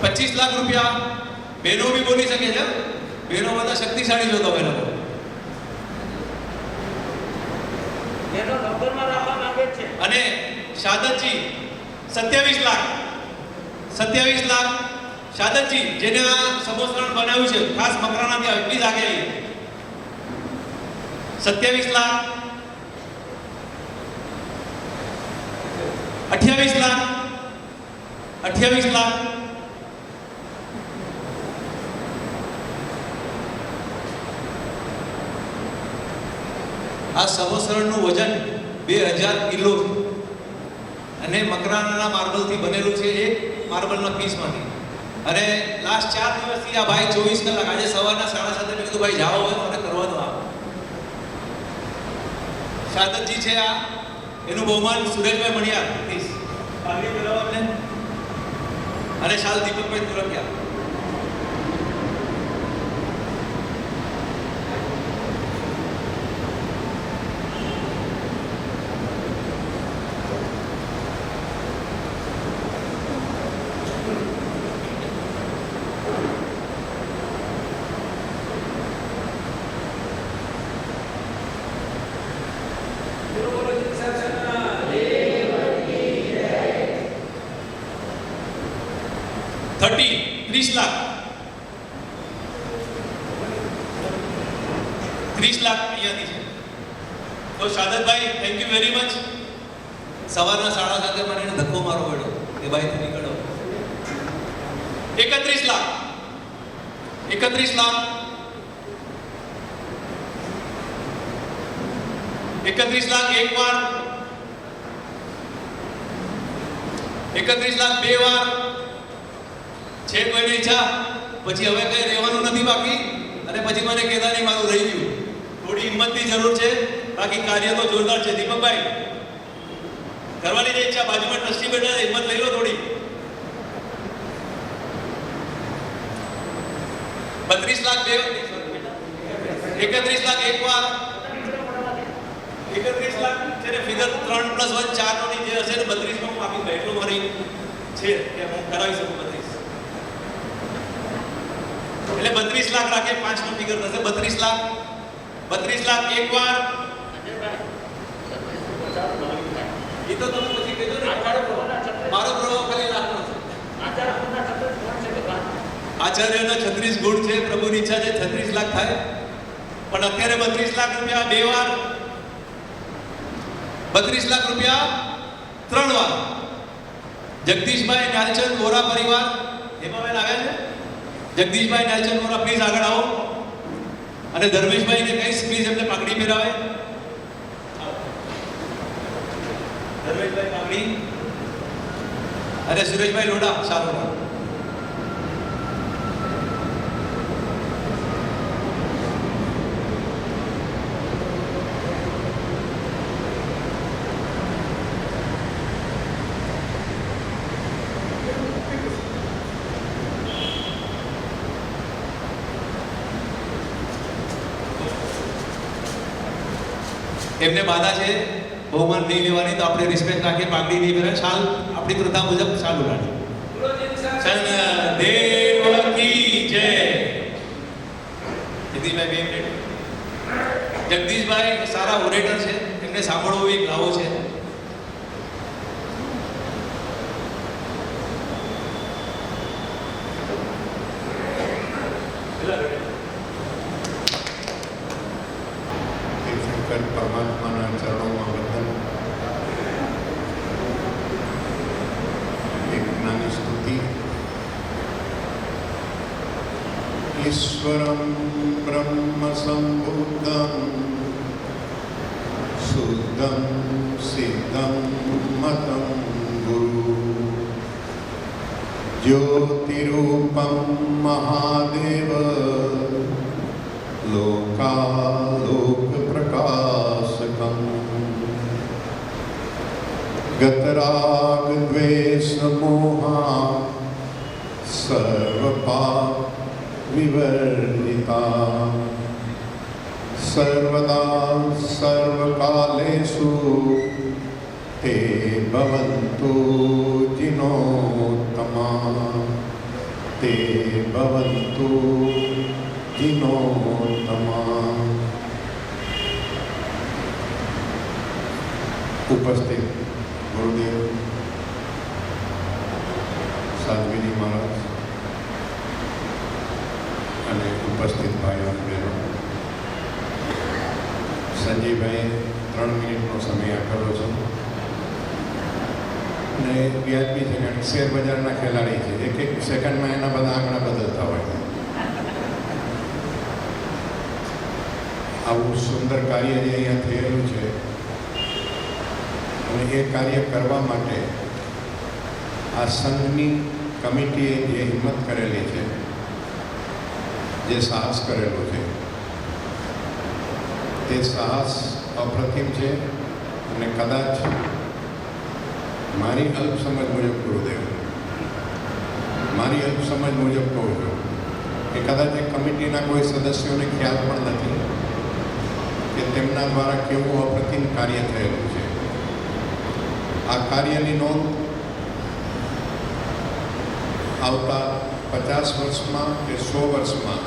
25 લાખ રૂપિયા. બહેનો બી બોલી શકે છે. બહેનો બધા શક્તિશાળી છો તમે લોકો. એનો નંબરમાં રાખવા માંગે છે. અને શાદતજી 27 લાખ 27 લાખ શાદતજી જેને આ સમોસરણ બનાવ્યું છે ખાસ મકરાણાથી એટલી જ આગે આવી 27 લાખ 28 લાખ 28 લાખ આ સમોસરણનું વજન 2000 કિલો છે અને મકરાણાના માર્બલથી બનેલું છે એક માર્બલના પીસમાંથી. અને લાસ્ટ 4 દિવસથી આ ભાઈ 24 કલાક આજે સવારના 7:30 મેં કીધું ભાઈ જાઓ હવે મને કરવા દો. આ શાદતજી છે આ એનું બહુમાન સુરેશભાઈ મણિયાર પ્લીઝ પાઘડી પહેરાવો એમને અને શાલ દીપકભાઈ તુરકિયા. $30 લાખ 30 લાખ અહીંયાથી છે. તો શાદતભાઈ થેન્ક યુ વેરી મચ. સવારના 7:30 મને એને ધક્કો મારવો પડ્યો કે ભાઈ તું નીકળો. 31 લાખ 31 લાખ 31 લાખ એક વાર 31 લાખ બે વાર છે. કોઈની ઈચ્છા પછી હવે કઈ રહેવાનું નથી બાકી અને પછી મને કહેતા નહીં મારું રહી ગયું. થોડી હિંમતની જરૂર છે બાકી કાર્ય તો જોરદાર છે. દીપકભાઈ કરવાની જે ઈચ્છા બાજુમાં ટ્રસ્ટી બેઠા છે હિંમત લઈ લો થોડી. 32 લાખ બે 31 લાખ એક વાર 31 લાખ છે ને ફિગર 3 + 1 4 નો ની જે હશે ને 32 માં હું આપી દઉં એટલું મારી છે કે હું કરાવી શકું 32 એટલે 32 લાખ રાખે 5 નો ફિગર થશે 32 લાખ એક વાર. એ તો તમે પછી કહેજો ને મારો પ્રભાવ ખાલી લાખનો છે. આચાર્યના 36 ગુણ છે. પ્રભુની ઈચ્છા છે 36 લાખ થાય પણ અત્યારે 32 લાખ રૂપિયા બે વાર 32 લાખ રૂપિયા 3 વાર. જગદીશભાઈ નાલચંદ વોરા પરિવાર હેમાબેન આવ્યા છે. જગદીશભાઈ નાલચંદ વોરા પ્લીઝ આગળ આવો અને ધર્મેશભાઈને કહીશ પ્લીઝ એમને પાઘડી પહેરાવે. ધર્મેશભાઈ પાઘડી અને સુરેશભાઈ લોડા સારું. એમને બાધા છે બહુમાન નહીં લેવાની તો આપણે રિસ્પેક્ટ રાખીએ. પાઘડી નહીં પહેરાય શાલ આપણી પ્રથા મુજબ શાલ ઉડાડી. દેવ કી જય. જગદીશભાઈ 2 મિનિટ. જગદીશભાઈ સારા ઓરેટર છે એમને સાંભળવો એક લાવો છે. પરમાત્માના ચરણોમાં વંદન. એક નાની સ્તુતિ. ઈશ્વરમ બ્રહ્મ સંબુદ્ધમ શુદ્ધમ સિદ્ધમ મતમ ગુરુ જ્યોતિરૂપમ મહાદેવ લોકાલોક પ્રકાશકમ ગતરાગ દ્વેષ મોહા સર્વપાપ વિવર્જિતા સર્વદા સર્વકાલેષુ તે ભવન્તુ જિનોત્તમા તે ભવન્તુ જીનોત્તમા. ઉપસ્થિત ગુરુદેવ, સાધ્વીજી મહારાજ અને ઉપસ્થિત ભાઈઓ અને બહેનો, સંજયભાઈ 3 મિનિટનો સમય આપેલો છે અને વ્યાજબી છે, કારણ કે શેર બજારના ખેલાડી છે, એક એક સેકન્ડમાં એના બધા આંકડા બદલતા હોય. આવું સુંદર કાર્ય જે અહીંયા થયેલું છે અને એ કાર્ય કરવા માટે આ સંઘની કમિટીએ જે હિંમત કરેલી છે, જે સાહસ કરેલું છે, તે સાહસ અપ્રતિમ છે. અને કદાચ મારી અલ્પ સમજ મુજબ, ગુરુદેવ, મારી અલ્પ સમજ મુજબ કહું છું કે કદાચ એ કમિટીના કોઈ સદસ્યોને ખ્યાલ પણ નથી કે તેમના દ્વારા કેવું અપ્રતિમ કાર્ય થયેલું છે. આ કાર્યની નોંધ આવતા 50 વર્ષમાં કે 100 વર્ષમાં,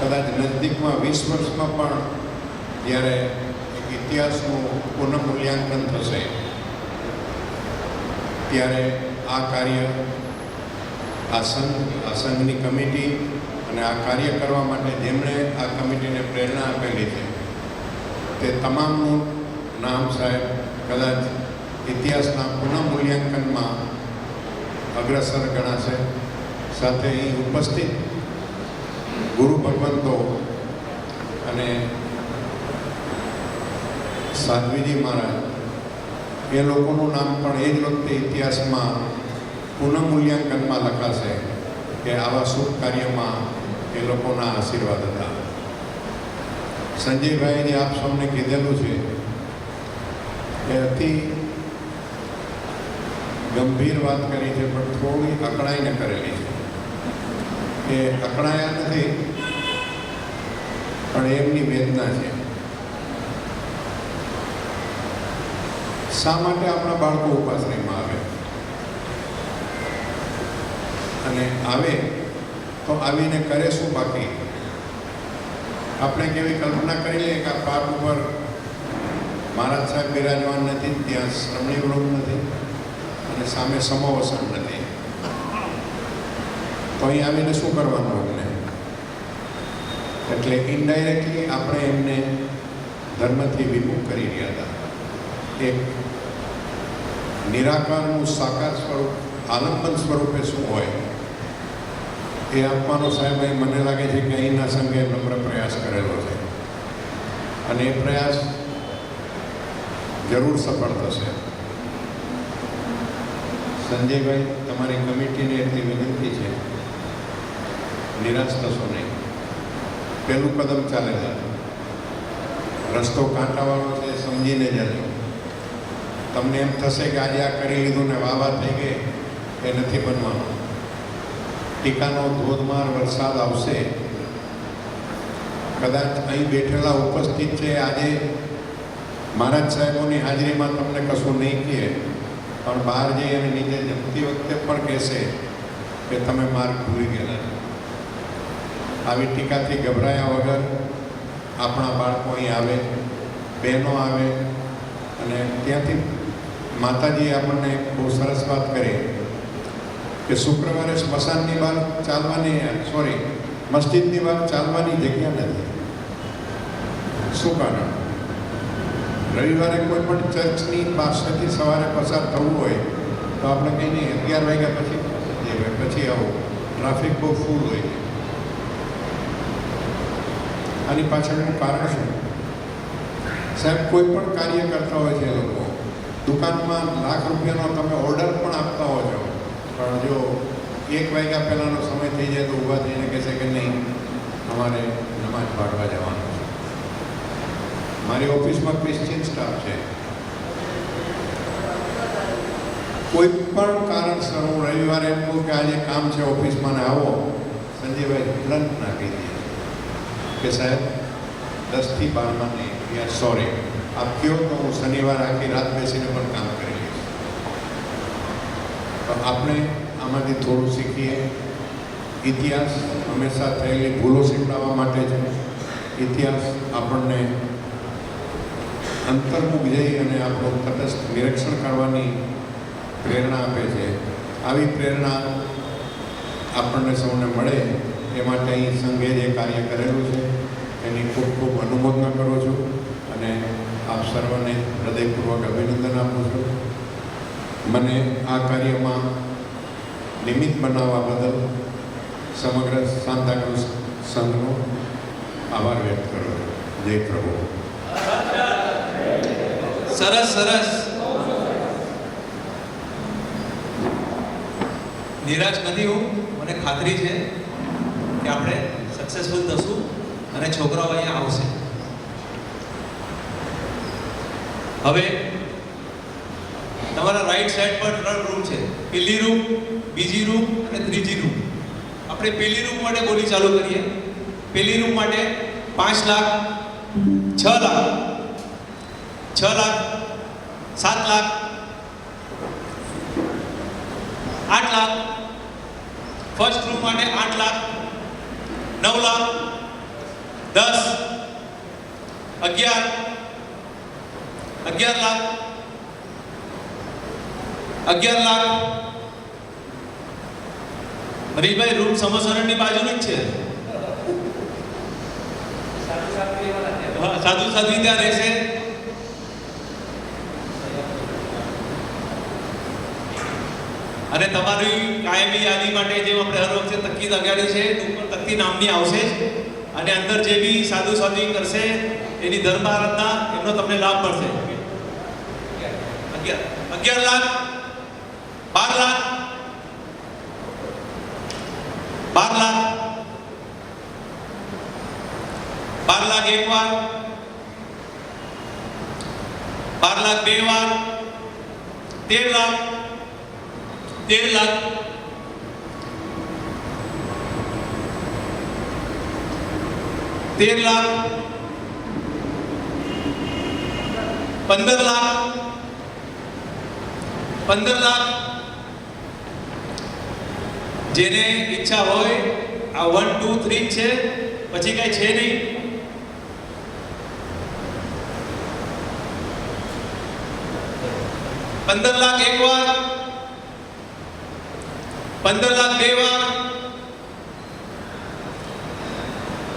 કદાચ નજદીકમાં 20 વર્ષમાં પણ જ્યારે ઇતિહાસનું પુનઃમૂલ્યાંકન થશે ત્યારે આ કાર્ય, આ સંઘની કમિટી અને આ કાર્ય કરવા માટે જેમણે આ કમિટીને પ્રેરણા આપેલી છે તે તમામનું નામ સાહેબ કદાચ ઇતિહાસના પુનઃમૂલ્યાંકનમાં અગ્રસર ગણાશે. સાથે અહીં ઉપસ્થિત ગુરુ ભગવંતો અને સાધ્વીજી મહારાજ, એ લોકોનું નામ પણ એ જ વખતે ઇતિહાસમાં પુનઃમૂલ્યાંકનમાં લખાશે કે આવા શુભ કાર્યમાં એ લોકોના આશીર્વાદ હતા. સંજયભાઈએ જે આપ સૌને કીધેલું છે એ અતિ ગંભીર વાત કરી છે, પણ થોડી અકળાઈને કરેલી છે. એ અકળાયા નથી, પણ એમની વેદના છે. શા માટે આપણા બાળકો ઉપાશ્રયમાં આવે, અને આવે તો આવીને કરે શું બાકી? આપણે કેવી કલ્પના કરી લઈએ કે આ પાક ઉપર મહારાજ સાહેબ બિરાજમાન નથી, ત્યાં શ્રમણી વૃંદ નથી અને સામે સમોવસન નથી, તો અહીં આવીને શું કરવાનું એમને? એટલે ઇનડાયરેક્ટલી આપણે એમને ધર્મથી વિમુખ કરી રહ્યા હતા. એક નિરાકારનું સાકાર સ્વરૂપ, આલંબન સ્વરૂપે શું હોય એ આપવાનો સાહેબ અહીં મને લાગે છે કે અહીંના સંઘે નમ્ર પ્રયાસ કરેલો છે અને એ પ્રયાસ જરૂર સફળ થશે. સંજયભાઈ, તમારી કમિટીને એટલી વિનંતી છે, નિરાશ થશો નહીં. પહેલું કદમ ચાલેલા, રસ્તો કાંટાવાળો છે, સમજીને જજો. તમને એમ થશે કે આજે આ કરી લીધું ને વાવા થઈ ગઈ, એ નથી બનવાનું. ટીકાનો ધોધમાર વરસાદ આવશે. કદાચ અહીં બેઠેલા ઉપસ્થિત છે આજે મહારાજ સાહેબોની હાજરીમાં તમને કશું નહીં કહે, પણ બહાર જઈ અને નીચે જમતી વખતે પણ કહેશે કે તમે માર્ગ ભૂલી ગયેલા. આવી ટીકાથી ગભરાયા વગર આપણા બાળકો અહીં આવે, બહેનો આવે, અને ત્યાંથી માતાજીએ આપણને બહુ સરસ વાત કરી કે શુક્રવારે સ્મશાનની બહાર ચાલવાની, મસ્જિદની બહાર ચાલવાની જગ્યા નથી. શું કારણ? રવિવારે કોઈ પણ ચર્ચની પાસેથી સવારે પસાર થવું હોય તો આપણે કંઈ નહીં, 11 વાગ્યા પછી આવો, ટ્રાફિક બહુ ફૂલ હોય છે. આની પાછળનું કારણ શું? સાહેબ, કોઈ પણ કાર્ય કરતા હોય છે લોકો, દુકાનમાં લાખ રૂપિયાનો તમે ઓર્ડર પણ આપતા હો છો, પણ જો 1 વાગ્યા પહેલાંનો સમય થઈ જાય તો ઊભા થઈને કહેશે કે નહીં, અમારે નમાજ પાડવા જવાનું છે. મારી ઓફિસમાં ક્રિશ્ચિયન સ્ટાફ છે. કોઈ પણ કારણસર હું રવિવારે એમ કહું કે આજે કામ છે ઓફિસમાં ને આવો, સંજયભાઈ તુરંત નાખી દે કે સાહેબ 10 થી 12માં નહીં, યાર સોરી, આપ કહો તો હું શનિવાર આખી રાત બેસીને પણ કામ કરી લઈશ. તો આપણે આમાંથી થોડું શીખીએ. ઇતિહાસ હંમેશા થયેલી ભૂલો શીખવાડવા માટે છે. ઇતિહાસ આપણને અંતર્મુખ જઈ અને આપણું તટસ્થ નિરીક્ષણ કરવાની પ્રેરણા આપે છે. આવી પ્રેરણા આપણને સૌને મળે એ માટે અહીં સંઘે જે કાર્ય કરેલું છે એની ખૂબ ખૂબ અનુમોદના કરું છું અને આપ સર્વને હૃદયપૂર્વક અભિનંદન આપું છું. મને આ કાર્યમાં નિમિત્ત બનાવવા બદલ સમગ્ર સાંતાક્રુઝ સંઘનો આભાર વ્યક્ત કરું છું. જય પ્રભુ. સરસ સરસ. નિરાશ નથી હું. મને ખાતરી છે કે આપણે સક્સેસફુલ થશું અને છોકરાઓ અહીંયા આવશે. હવે તમારા રાઈટ સાઈડ પર 3 રૂમ છે. પહેલી રૂમ, બીજી રૂમ અને ત્રીજી રૂમ. આપણે પહેલી રૂમ માટે બોલી ચાલુ કરીએ. પહેલી રૂમ માટે 5 લાખ, 6 લાખ, 6 લાખ, 7 લાખ, 8 લાખ. ફર્સ્ટ રૂમ માટે 8 લાખ, 9 લાખ, 10, 11, 11 લાખ, 11 લાખ. હરીશભાઈ, રૂમ સમોસરની બાજુની જ છે. સાધુ સાધ્વી ત્યાં રહેશે. અને તમારી કાયમી યાદી માટે જેમ આપણે હર વખતે તકતી લગાડી છે ઉપર તકતી નામની આવશે જ. અને અંદર જે બી સાધુ સાધ્વી કરશે એની ધર્મ આરાધના એમનો તમને લાભ મળશે. 11 લાખ, 12 લાખ, 12 લાખ, 12 લાખ એક વાર, 12 લાખ 2 વાર, 13 લાખ, 13 લાખ, 13 લાખ, 15 લાખ, 15 લાખ. જેને ઈચ્છા હોય આ 1, 2, 3 છે, પછી કઈ છે નહીં. ₹15 લાખ એક વાર, 15 લાખ 2 વાર.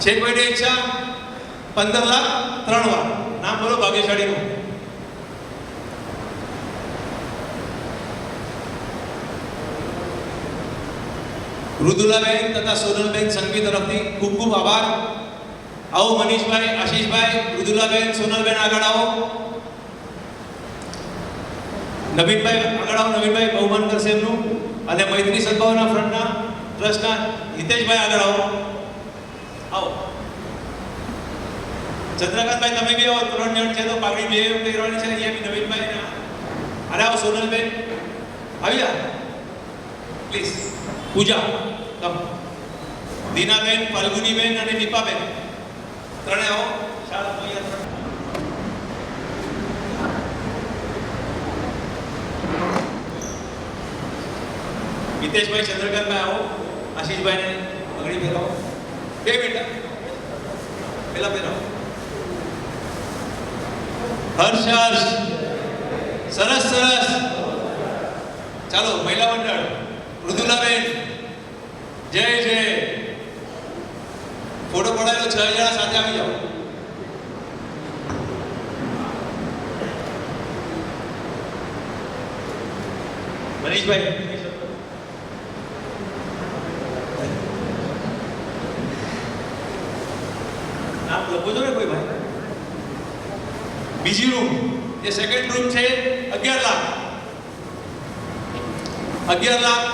છે કોઈને ઈચ્છા? 15 લાખ 3 વાર. નામ બોલો ભાગ્યશાળીનું. મૃદુલાબેન તથા સોનલબેન સંઘવી તરફથી ખૂબ ખૂબ આભાર. આવો મનીષભાઈ, આશીષભાઈ, મૃદુલાબેન, સોનલબેન આગળ આવો. નવીનભાઈ આગળ આવો. નવીનભાઈ બહુમાન કરશે એમનું. અને મૈત્રી સદભાવના ફ્રન્ટના ટ્રસ્ટના હિતેશભાઈ આગળ આવો. આવો. ચંદ્રકાંતભાઈ તમે બી આવો. 3 જણ છે તો પાઘડી બે પહેરવાની છે. અહીંયા બી નવીનભાઈ. અરે આવો સોનલબેન, આવી જા પ્લીઝ. પૂજા કમ. દીનાબેન, ફાલ્ગુનીબેન અને દીપાબેન ત્રણે આવો. ચાલો હિતેશભાઈ, ચંદ્રકાંતભાઈ આવો. આશીષભાઈને પગડી પહેરાવો. 2 મિનિટ પેલા પહેરાવો. હર્ષ હર્ષ. સરસ સરસ. ચાલો મહિલા મંડળ. મૃદુલાબેન, જય જય. ફોટો પડાયેલો 6 જણા સાથે આવી જાઓ. મનીષભાઈ, નામ લખો છો ને કોઈ ભાઈ. બીજી રૂમ, જે સેકન્ડ રૂમ છે, 11 લાખ, 11 લાખ,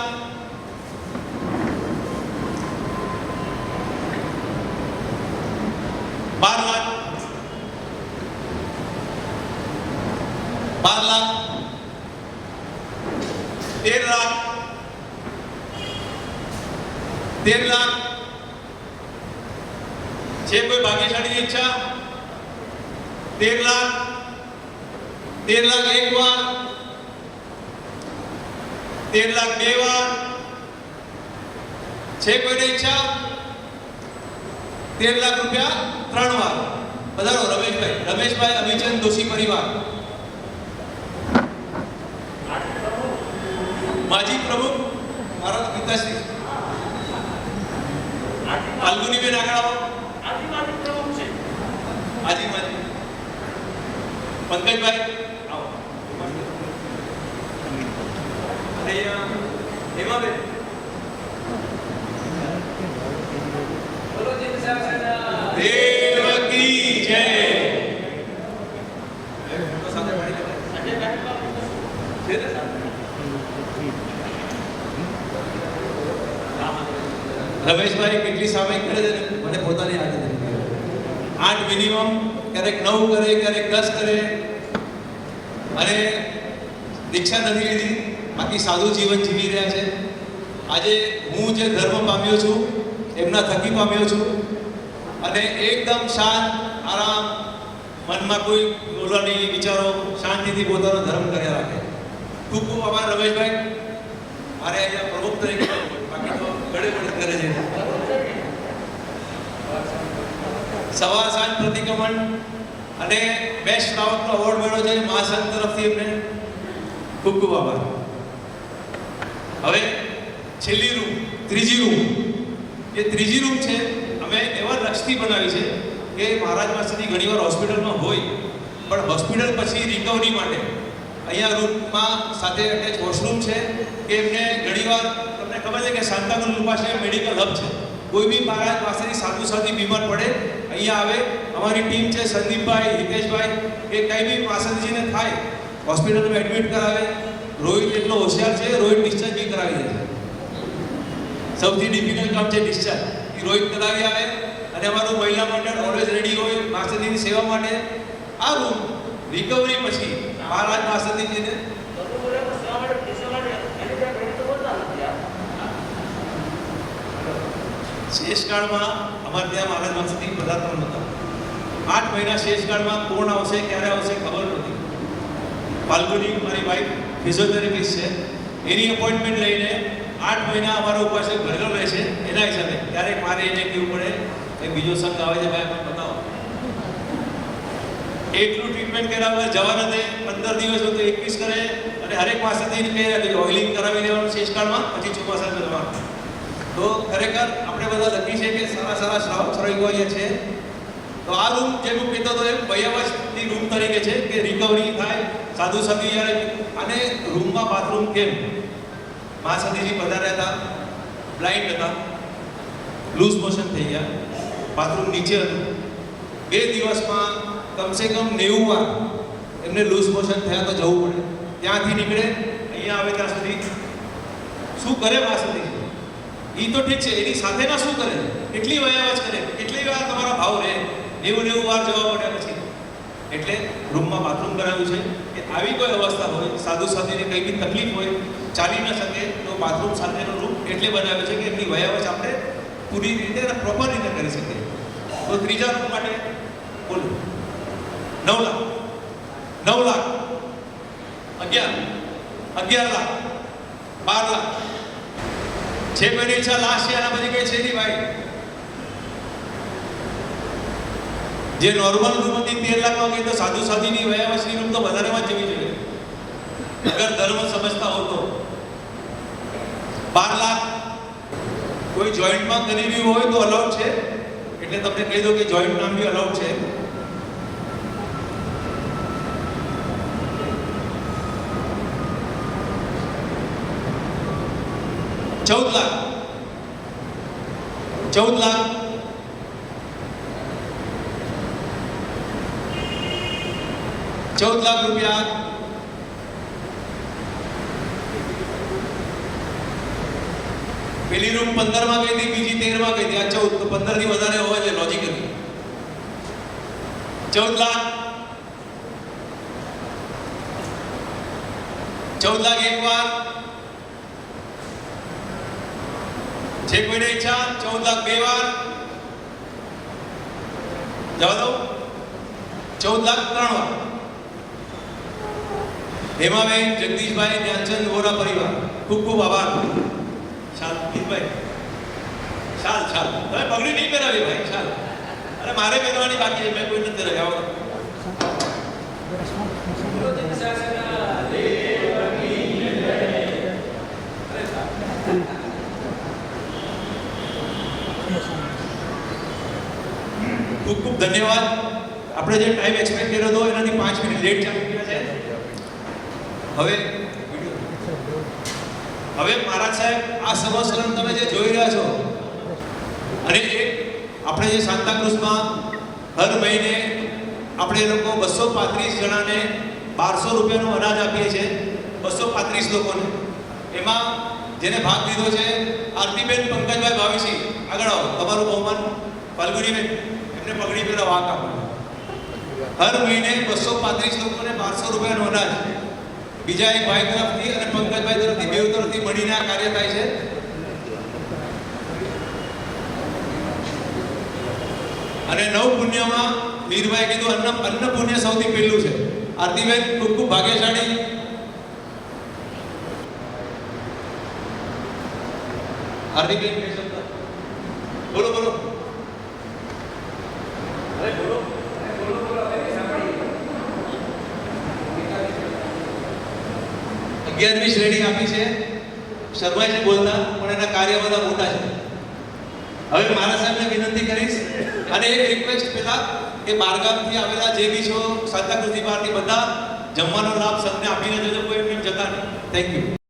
12 લાખ, 12 લાખ, 13 લાખ, 13 લાખ. છે કોઈ ભાગ્યશાળીની ઈચ્છા? 13 લાખ, 13 લાખ એક વાર, 13 લાખ 2 વાર, છે કોઈને ઈચ્છા? 13 લાખ રૂપિયા 3 વાર. બધાનો રમેશભાઈ અભિચંદ દોશી પરિવાર. માજી પ્રમુખ મારા પિતાશ્રી ફાલ્ગુનીબેન આગળ આવો. આદિવાસી પ્રમુખ છે. હાજી માજી પંકજભાઈ આવો. અને હેમાબેન બોલો જી દેવકી જય. તો સાથે પાડી લે. છે ને રમેશભાઈ કેટલી સામાયિક કરે છે ને મને પોતાની આદત નથી. 8 મિનિમમ, ક્યારેક 9 કરે, ક્યારેક 10 કરે. અને દીક્ષા નથી લીધી, બાકી સાદું જીવન જીવી રહ્યા છે. આજે હું જે ધર્મ પામ્યો છું એમના થકી પામ્યો છું. અને એકદમ શાંત, આરામ, મનમાં કોઈ ઓલાની વિચારો, શાંતિથી પોતાનો ધર્મ કર્યા રાખે. ખૂબ ખૂબ આભાર રમેશભાઈ. મારે અહીંયા પ્રમુખ તરીકે બાકી તો ઘડે કરે છે. સવાર સાંજ પ્રતિક્રમણ અને બેસ્ટ શ્રાવકનો એવોર્ડ મળ્યો છે મહાસંઘ તરફથી એમને ખૂબ ખૂબ આભાર. હવે છેલ્લી રૂમ, ત્રીજી રૂમ. એ ત્રીજી રૂમ છે અમે એવા લક્ષથી બનાવી છે કે મહારાજ પાસેથી ઘણીવાર હોસ્પિટલમાં હોય પણ હોસ્પિટલ પછી રિકવરી માટે અહીંયા રૂમમાં સાથે અટેચ વોશરૂમ છે કે એમને ઘણીવાર તમને ખબર છે કે શાંતાકુંજ પાસે મેડિકલ હબ છે. કોઈ બી મહારાજ પાસેથી સાદી બીમાર પડે અહીંયા આવે. અમારી ટીમ છે સંદીપભાઈ, હિતેશભાઈ કે કંઈ બી પાસેથીને થાય હોસ્પિટલમાં એડમિટ કરાવે. રોહિત એટલો હોશિયાર છે, રોહિત ડિસ્ચાર્જ બી કરાવી દે છે. સૌથી ડિફિકલ્ટ કામ છે ડિસ્ચાર્જ. એ રોહિત કરાવી આવે અને અમારું મહિલા મંડળ ઓલવેઝ રેડી હોય પાસેથી સેવા માટે. આ રૂમ રિકવરી પછી મહારાજ પાસેથી જઈને શેષકાળમાં અમારે ત્યાં મહારાજ પાસેથી પધારતા નહોતા. 8 મહિના શેષકાળમાં કોણ આવશે, ક્યારે આવશે ખબર નહોતી. ફાલ્ગુની મારી વાઈફ ફિઝિયોથેરાપિસ્ટ છે, એની અપોઇન્ટમેન્ટ લઈને 8 મહિના અમારા ઉપાસે ભરેલો રહે છે. એના હિસાબે ક્યારેક મારે એને કહેવું પડે કે બીજો સંઘ આવે છે ભાઈ મને બતાવો. એટલું ટ્રીટમેન્ટ કરાવવા જવાના તે 15 દિવસ તો 21 કરે અને હરેક પાસેથી કહે કે ઓઇલિંગ કરાવી દેવાનું શેષકાળમાં, પછી ચોમાસા કરવાનું. તો ખરેખર આપણે બધા લખી છે કે સારા સારા શ્રાવકો અહીંયા છે. તો આ રૂમ જે હું કહેતો હતો એમ વયાવજની રૂમ તરીકે છે કે રિકવરી થાય. સાધુ સાધી જ્યારે અને રૂમમાં બાથરૂમ કેમ મહાસાધીજી પધાર્યા હતા, બ્લાઇન્ડ હતા, લૂઝ મોશન થઈ ગયા, બાથરૂમ નીચે હતું. 2 દિવસમાં કમસે કમ 90 વાર એમને લૂઝ મોશન થયા તો જવું પડે. ત્યાંથી નીકળે અહીંયા આવે ત્યાં સુધી શું કરે મહાસાધીજી? એ તો ઠીક છે, એની સાથેના શું કરે? કેટલી વયાવજ કરે? કેટલી વાર તમારા ભાવ રહે? 90 વાર જવા પડે પછી. એટલે રૂમમાં બાથરૂમ બનાવ્યું છે કે આવી કોઈ અવસ્થા હોય, સાધુ સાથીને કંઈ બી તકલીફ હોય, ચાલી ન શકે તો બાથરૂમ સાથેનો રૂમ એટલે બનાવ્યો છે કે એમની વયાવજ આપણે પૂરી રીતે અને પ્રોપર રીતે કરી શકીએ. તો ત્રીજા રૂમ માટે બોલો 9 લાખ, 9 લાખ, 11 લાખ, 12 લાખ. છે કોઈની ઈચ્છા લાસ્ટ છે? આના પછી કઈ છે નહીં ભાઈ. જે નોર્મલ રૂમ હતી 13 લાખમાં ગઈ તો સાધુ સાધીની વયાવજની રૂમ તો વધારેમાં જ જવી જોઈએ અગર ધર્મ સમજતા હો તો. 12 લાખ કોઈ જોઈન્ટમાં કરી હોય તો અલાઉડ છે, એટલે તમને કહી દો કે જોઈન્ટ નામ બી અલાઉડ છે. ₹14 લાખ, 14 લાખ, 14 લાખ રૂપિયા. પેલી રૂમ 15 માં ગઈ હતી, બીજી 13 માં ગઈ હતી, આ 14, તો 15 થી વધારે હોવા જોઈએ લોજિકલી. 14 લાખ, 14 લાખ એક વાર. છે કોઈને ઈચ્છા? 14 લાખ 2 વાર. જવા દો. 14 લાખ 3 વાર. હેમાબેન, જગદીશભાઈ, ધ્યાનચંદ વોરા પરિવાર ખૂબ ખૂબ આભાર. શાંતિભાઈ ચાલ ચાલ તમે પગડી નહીં પહેરાવી ભાઈ ચાલ. અરે મારે પહેરવાની બાકી છે, મેં કોઈ નથી પહેરાવી. આવો. ખૂબ ખૂબ ધન્યવાદ. આપણે જે ટાઈમ એક્સપેક્ટ કર્યો હતો એનાથી 5 મિનિટ લેટ ચાલુ થયા છે. હવે મહારાજ સાહેબ આ સર્વસલન તમે જે જોઈ રહ્યા છો અને આપણે જે સાંતાક્રુઝમાં હર મહિને આપણે લોકો 235 જણાને 1200 રૂપિયાનું અનાજ આપીએ છીએ. 235 લોકોને. એમાં જેને ભાગ લીધો છે આરતીબેન પંકજભાઈ ભાવીસી, આગળ આવો. તમારું બહુમાન ફાલ્ગુનીબેન, એમને પગડી પહેલા વાક આપો. હર મહિને 235 લોકોને 1200 રૂપિયાનું અનાજ બીજા એક ભાઈ તરફથી અને પંકજભાઈ તરફથી, બેવ તરફથી મળીને આ કાર્ય થાય છે. અને નવ પુણ્યમાં વીરભાઈ કીધું અન્ન પુણ્ય સૌથી પહેલું છે. આરતીબેન ખૂબ ખૂબ ભાગ્યશાળી. આરતીબેન કે શબ્દ બોલો બોલો. અરે બોલો. 11મી શ્રેણી આપી છે શર્માજી બોલતા, પણ એના કાર્ય બધા મોટા છે. હવે મારા સાહેબને વિનંતી કરીશ અને એક રિક્વેસ્ટ પેલા કે બારગામથી આવેલા જે બી છો સાંતાક્રુઝની બહારથી બધા જમવાનો લાભ સૌને આપીને જજો, કોઈ એમ જતા નહીં. Thank you.